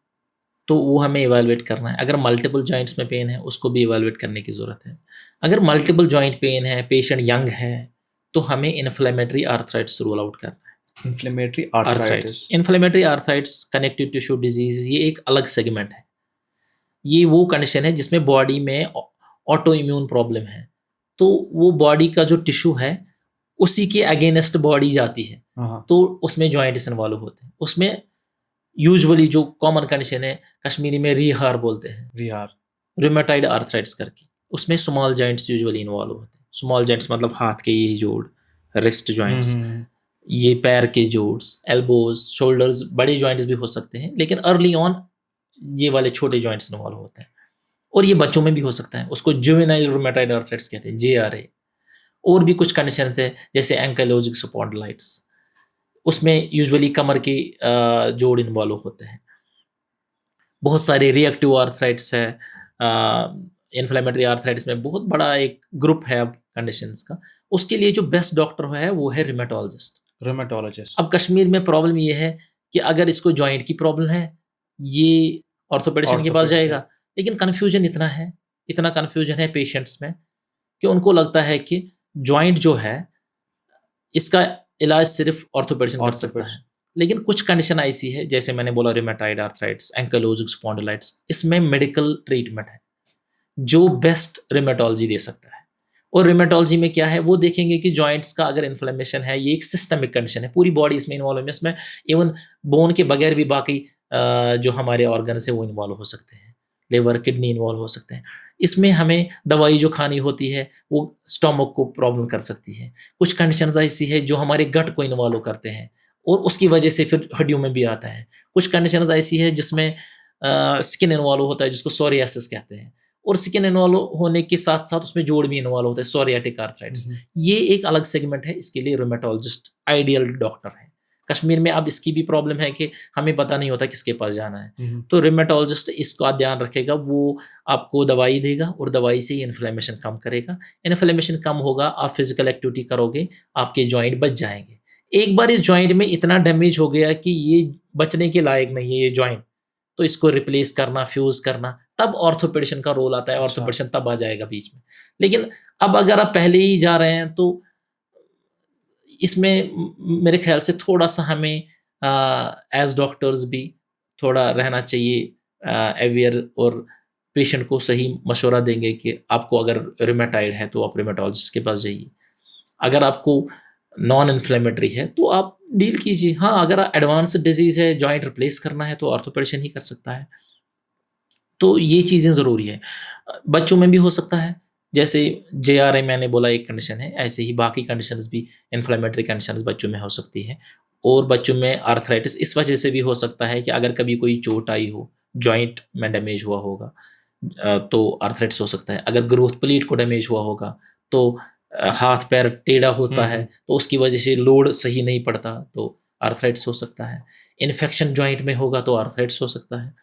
तो वो हमें इवैल्यूएट करना है। अगर मल्टीपल जॉइंट्स में पेन है उसको भी इवैल्यूएट करने की ज़रूरत है। अगर मल्टीपल जॉइंट पेन है, पेशेंट यंग है, तो हमें इन्फ्लेमेटरी आर्थराइटिस रूल आउट करना है। Inflammatory arthritis, connective tissue disease, ये एक अलग सेगमेंट है। ये वो कंडीशन है जिसमें बॉडी में ऑटो इम्यून प्रॉब्लम है, तो वो बॉडी का जो टिश्यू है उसी के अगेंस्ट बॉडी जाती है, तो उसमें जॉइंट्स इन्वॉल्व होते हैं। उसमें यूजुअली जो कॉमन कंडीशन है, कश्मीरी में रिहार बोलते हैं, रूमेटाइड आर्थराइटिस करके, उसमें स्मॉल जॉइंट्स यूजुअली इन्वॉल्व होते हैं। स्मॉल जॉइंट्स मतलब हाथ के ये जोड़, रिस्ट जॉइंट्स, ये पैर के जोड्स, एल्बोज, शोल्डर्स, बड़े जॉइंट्स भी हो सकते हैं, लेकिन अर्ली ऑन ये वाले छोटे जॉइंट्स इन्वॉल्व होते हैं। और ये बच्चों में भी हो सकता है, उसको जुवेनाइल रूमेटाइड आर्थराइटिस कहते हैं, JRA। और भी कुछ कंडीशन है जैसे एंकाइलोजिक स्पॉन्डिलाइटिस, उसमें यूजुअली कमर के जोड़ इन्वॉल्व होते हैं। बहुत सारे रिएक्टिव आर्थराइटिस है, इन्फ्लेमेटरी आर्थराइटिस में बहुत बड़ा एक ग्रुप है अब कंडीशंस का। उसके लिए जो बेस्ट डॉक्टर है वो है रिमेटोलॉजिस्ट। रोमेटोलॉजिस्ट। अब कश्मीर में प्रॉब्लम ये है कि अगर इसको जॉइंट की प्रॉब्लम है, ये ऑर्थोपेडिशियन के पास ऑर्थोपेडिशियन। जाएगा। लेकिन कन्फ्यूजन इतना है, इतना कन्फ्यूजन है पेशेंट्स में कि उनको लगता है कि जॉइंट जो है इसका इलाज सिर्फ ऑर्थोपेडिशियन कर सकता है। ऑर्थोपेडिशियन। लेकिन कुछ कंडीशन ऐसी है, जैसे मैंने बोला रिमेटाइड आर्थराइटिस, एंकलोजिक स्पॉन्डिलाइटिस, इसमें मेडिकल ट्रीटमेंट है जो बेस्ट रिमेटोलॉजी दे सकता है। और रिमेटोलॉजी में क्या है, वो देखेंगे कि जॉइंट्स का अगर इन्फ्लेमेशन है, ये एक सिस्टमिक कंडीशन है, पूरी बॉडी इसमें इन्वॉल्व है। इसमें इवन बोन के बगैर भी बाकी जो हमारे ऑर्गन है वो इन्वॉल्व हो सकते हैं, लिवर किडनी इन्वॉल्व हो सकते हैं। इसमें हमें दवाई जो खानी होती है वो स्टोमक को प्रॉब्लम कर सकती है। कुछ कंडीशंस ऐसी है जो हमारे गट को इन्वॉल्व करते हैं और उसकी वजह से फिर हड्डियों में भी आता है। कुछ कंडीशंस ऐसी है जिसमें स्किन इन्वॉल्व होता है, जिसको सोरियासिस कहते हैं, और स्किन इन्वॉल्व होने के साथ साथ उसमें जोड़ भी इन्वॉल्व होता है, सोरियाटिक आर्थराइटिस। ये एक अलग सेगमेंट है, इसके लिए रूमेटोलॉजिस्ट आइडियल डॉक्टर है। कश्मीर में अब इसकी भी प्रॉब्लम है कि हमें पता नहीं होता किसके पास जाना है, तो रूमेटोलॉजिस्ट इसका ध्यान रखेगा, वो आपको दवाई देगा और दवाई से ही इन्फ्लेमेशन कम करेगा। इन्फ्लेमेशन कम होगा, आप फिजिकल एक्टिविटी करोगे, आपके जॉइंट बच जाएंगे। एक बार इस जॉइंट में इतना डैमेज हो गया कि ये बचने के लायक नहीं है ये जॉइंट, तो इसको रिप्लेस करना, फ्यूज करना, तब ऑर्थोपेडिशियन का रोल आता है। ऑर्थोपेडिशियन तब आ जाएगा बीच में। लेकिन अब अगर आप पहले ही जा रहे हैं तो इसमें मेरे ख्याल से थोड़ा सा हमें एज डॉक्टर्स भी थोड़ा रहना चाहिए अवेयर, और पेशेंट को सही मशवरा देंगे कि आपको अगर रिमेटाइड है तो आप रिमेटोलॉजिस्ट के पास जाइए। अगर आपको नॉन इन्फ्लेमेटरी है तो आप डील कीजिए। हाँ, अगर एडवांस डिजीज है, जॉइंट रिप्लेस करना है, तो ऑर्थोपेडिशियन ही कर सकता है। तो ये चीज़ें ज़रूरी है। बच्चों में भी हो सकता है, जैसे JRA मैंने बोला एक कंडीशन है, ऐसे ही बाकी कंडीशंस भी, इन्फ्लेमेटरी कंडीशंस बच्चों में हो सकती है। और बच्चों में आर्थराइटिस इस वजह से भी हो सकता है कि अगर कभी कोई चोट आई हो, जॉइंट में डैमेज हुआ होगा, तो आर्थराइटिस हो सकता है। अगर ग्रोथ प्लेट को डैमेज हुआ होगा, तो हाथ पैर टेढ़ा होता है, तो उसकी वजह से लोड सही नहीं पड़ता, तो आर्थराइटिस हो सकता है। इन्फेक्शन जॉइंट में होगा तो आर्थराइटिस हो सकता है।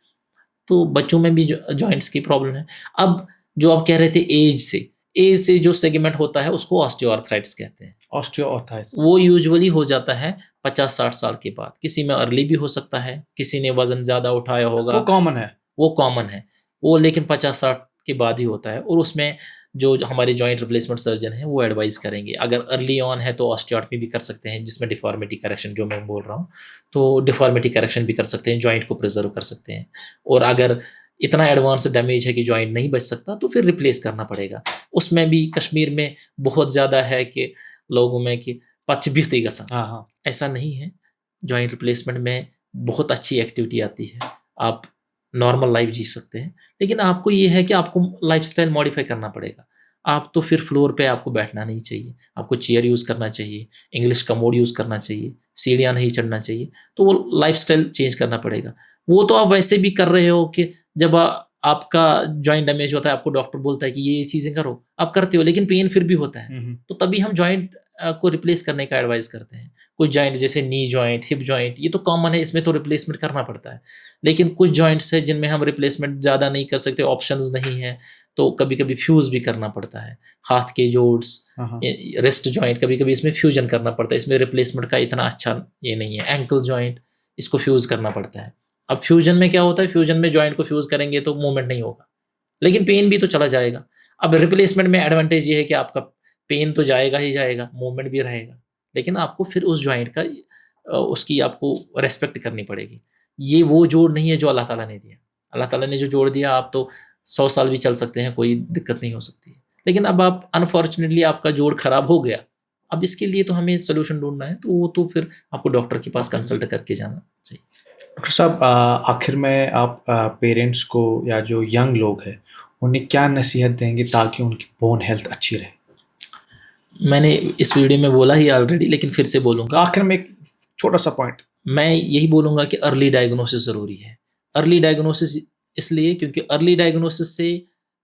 तो बच्चों में भी जॉइंट्स की प्रॉब्लम है। अब जो आप कह रहे थे एज से जो सेगमेंट होता है उसको ऑस्टियोआर्थराइटिस कहते हैं। ऑस्टियोआर्थराइटिस वो यूजुअली हो जाता है 50-60 साल के बाद। किसी में अर्ली भी हो सकता है, किसी ने वजन ज्यादा उठाया होगा, वो कॉमन है। वो कॉमन है, वो लेकिन 50-60 के बाद ही होता है। और उसमें जो हमारे जॉइंट रिप्लेसमेंट सर्जन हैं वो एडवाइस करेंगे। अगर अर्ली ऑन है तो ऑस्टियोटमी भी कर सकते हैं, जिसमें डिफॉर्मिटी करेक्शन जो मैं बोल रहा हूँ, तो डिफॉर्मिटी करेक्शन भी कर सकते हैं, जॉइंट को प्रिजर्व कर सकते हैं। और अगर इतना एडवांस डैमेज है कि जॉइंट नहीं बच सकता तो फिर रिप्लेस करना पड़ेगा। उसमें भी कश्मीर में बहुत ज़्यादा है कि लोगों में कि पचबिती गसा, हाँ, ऐसा नहीं है। जॉइंट रिप्लेसमेंट में बहुत अच्छी एक्टिविटी आती है, आप नॉर्मल लाइफ जी सकते हैं। लेकिन आपको ये है कि आपको लाइफस्टाइल मॉडिफाई करना पड़ेगा। आप तो फिर फ्लोर पे आपको बैठना नहीं चाहिए, आपको चेयर यूज़ करना चाहिए, इंग्लिश कमोड यूज़ करना चाहिए, सीढ़ियाँ नहीं चढ़ना चाहिए। तो वो लाइफस्टाइल चेंज करना पड़ेगा। वो तो आप वैसे भी कर रहे हो कि जब आपका जॉइंट डैमेज होता है, आपको डॉक्टर बोलता है कि ये चीज़ें करो, आप करते हो, लेकिन पेन फिर भी होता है। तो तभी हम जॉइंट को रिप्लेस करने का एडवाइस करते हैं। कुछ जॉइंट जैसे नी जॉइंट, हिप जॉइंट, ये तो कॉमन है, इसमें तो रिप्लेसमेंट करना पड़ता है। लेकिन कुछ जॉइंट्स है जिनमें हम रिप्लेसमेंट ज़्यादा नहीं कर सकते, ऑप्शंस नहीं है, तो कभी कभी फ्यूज़ भी करना पड़ता है। हाथ के जोड्स, रिस्ट जॉइंट, कभी कभी इसमें फ्यूजन करना पड़ता है, इसमें रिप्लेसमेंट का इतना अच्छा ये नहीं है। एंकल जॉइंट, इसको फ्यूज़ करना पड़ता है। अब फ्यूजन में क्या होता है, फ्यूजन में जॉइंट को फ्यूज़ करेंगे तो मूवमेंट नहीं होगा, लेकिन पेन भी तो चला जाएगा। अब रिप्लेसमेंट में एडवांटेज ये है कि आपका पेन तो जाएगा ही जाएगा, मूवमेंट भी रहेगा, लेकिन आपको फिर उस जॉइंट का उसकी आपको रेस्पेक्ट करनी पड़ेगी। ये वो जोड़ नहीं है जो अल्लाह ताला ने दिया। अल्लाह ताला ने जो जोड़ दिया, आप तो 100 साल भी चल सकते हैं, कोई दिक्कत नहीं हो सकती। लेकिन अब आप अनफॉर्चुनेटली आपका जोड़ खराब हो गया, अब इसके लिए तो हमें सोल्यूशन ढूंढना है, तो वो तो फिर आपको डॉक्टर के पास कंसल्ट करके जाना चाहिए। डॉक्टर साहब, आखिर में आप पेरेंट्स को या जो यंग लोग हैं उन्हें क्या नसीहत देंगे ताकि उनकी बोन हेल्थ अच्छी रहे? मैंने इस वीडियो में बोला ही ऑलरेडी, लेकिन फिर से बोलूँगा। आखिर में एक छोटा सा पॉइंट मैं यही बोलूँगा कि अर्ली डायग्नोसिस ज़रूरी है। अर्ली डायग्नोसिस इसलिए क्योंकि अर्ली डायग्नोसिस से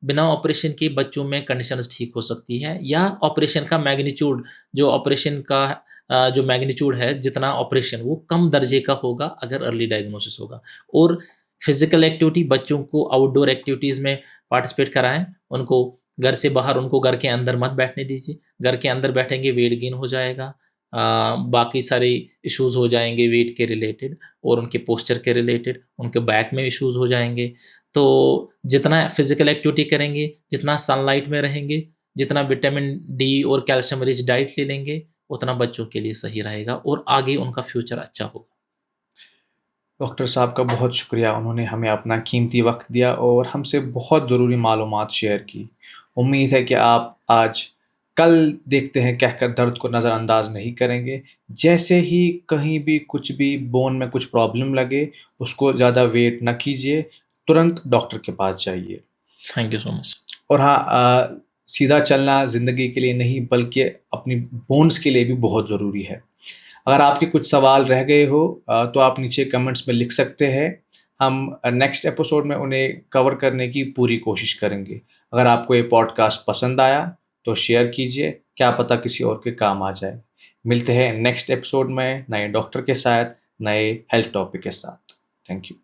बिना ऑपरेशन के बच्चों में कंडीशंस ठीक हो सकती है, या ऑपरेशन का मैग्नीट्यूड, जो ऑपरेशन का जो मैग्नीट्यूड है, जितना ऑपरेशन, वो कम दर्जे का होगा अगर अर्ली डायग्नोसिस होगा। और फिजिकल एक्टिविटी, बच्चों को आउटडोर एक्टिविटीज़ में पार्टिसिपेट कराएं। उनको घर से बाहर, उनको घर के अंदर मत बैठने दीजिए। घर के अंदर बैठेंगे वेट गेन हो जाएगा, बाकी सारे इश्यूज हो जाएंगे वेट के रिलेटेड और उनके पोस्चर के रिलेटेड, उनके बैक में इश्यूज हो जाएंगे। तो जितना फिजिकल एक्टिविटी करेंगे, जितना सनलाइट में रहेंगे, जितना विटामिन डी और कैल्शियम रिच डाइट ले लेंगे, उतना बच्चों के लिए सही रहेगा और आगे उनका फ्यूचर अच्छा होगा। डॉक्टर साहब का बहुत शुक्रिया, उन्होंने हमें अपना कीमती वक्त दिया और हमसे बहुत ज़रूरी मालूमात शेयर की। उम्मीद है कि आप आज कल देखते हैं कहकर दर्द को नज़रअंदाज नहीं करेंगे। जैसे ही कहीं भी कुछ भी बोन में कुछ प्रॉब्लम लगे, उसको ज़्यादा वेट न कीजिए, तुरंत डॉक्टर के पास जाइए। Thank you so much. और हाँ, सीधा चलना ज़िंदगी के लिए नहीं बल्कि अपनी बोन्स के लिए भी बहुत ज़रूरी है। अगर आपके कुछ सवाल रह गए हो तो आप नीचे कमेंट्स में लिख सकते हैं। हम नेक्स्ट एपिसोड में उन्हें कवर करने की पूरी कोशिश करेंगे। अगर आपको ये पॉडकास्ट पसंद आया तो शेयर कीजिए, क्या पता किसी और के काम आ जाए। मिलते हैं नेक्स्ट एपिसोड में नए डॉक्टर के साथ, नए हेल्थ टॉपिक के साथ। Thank you.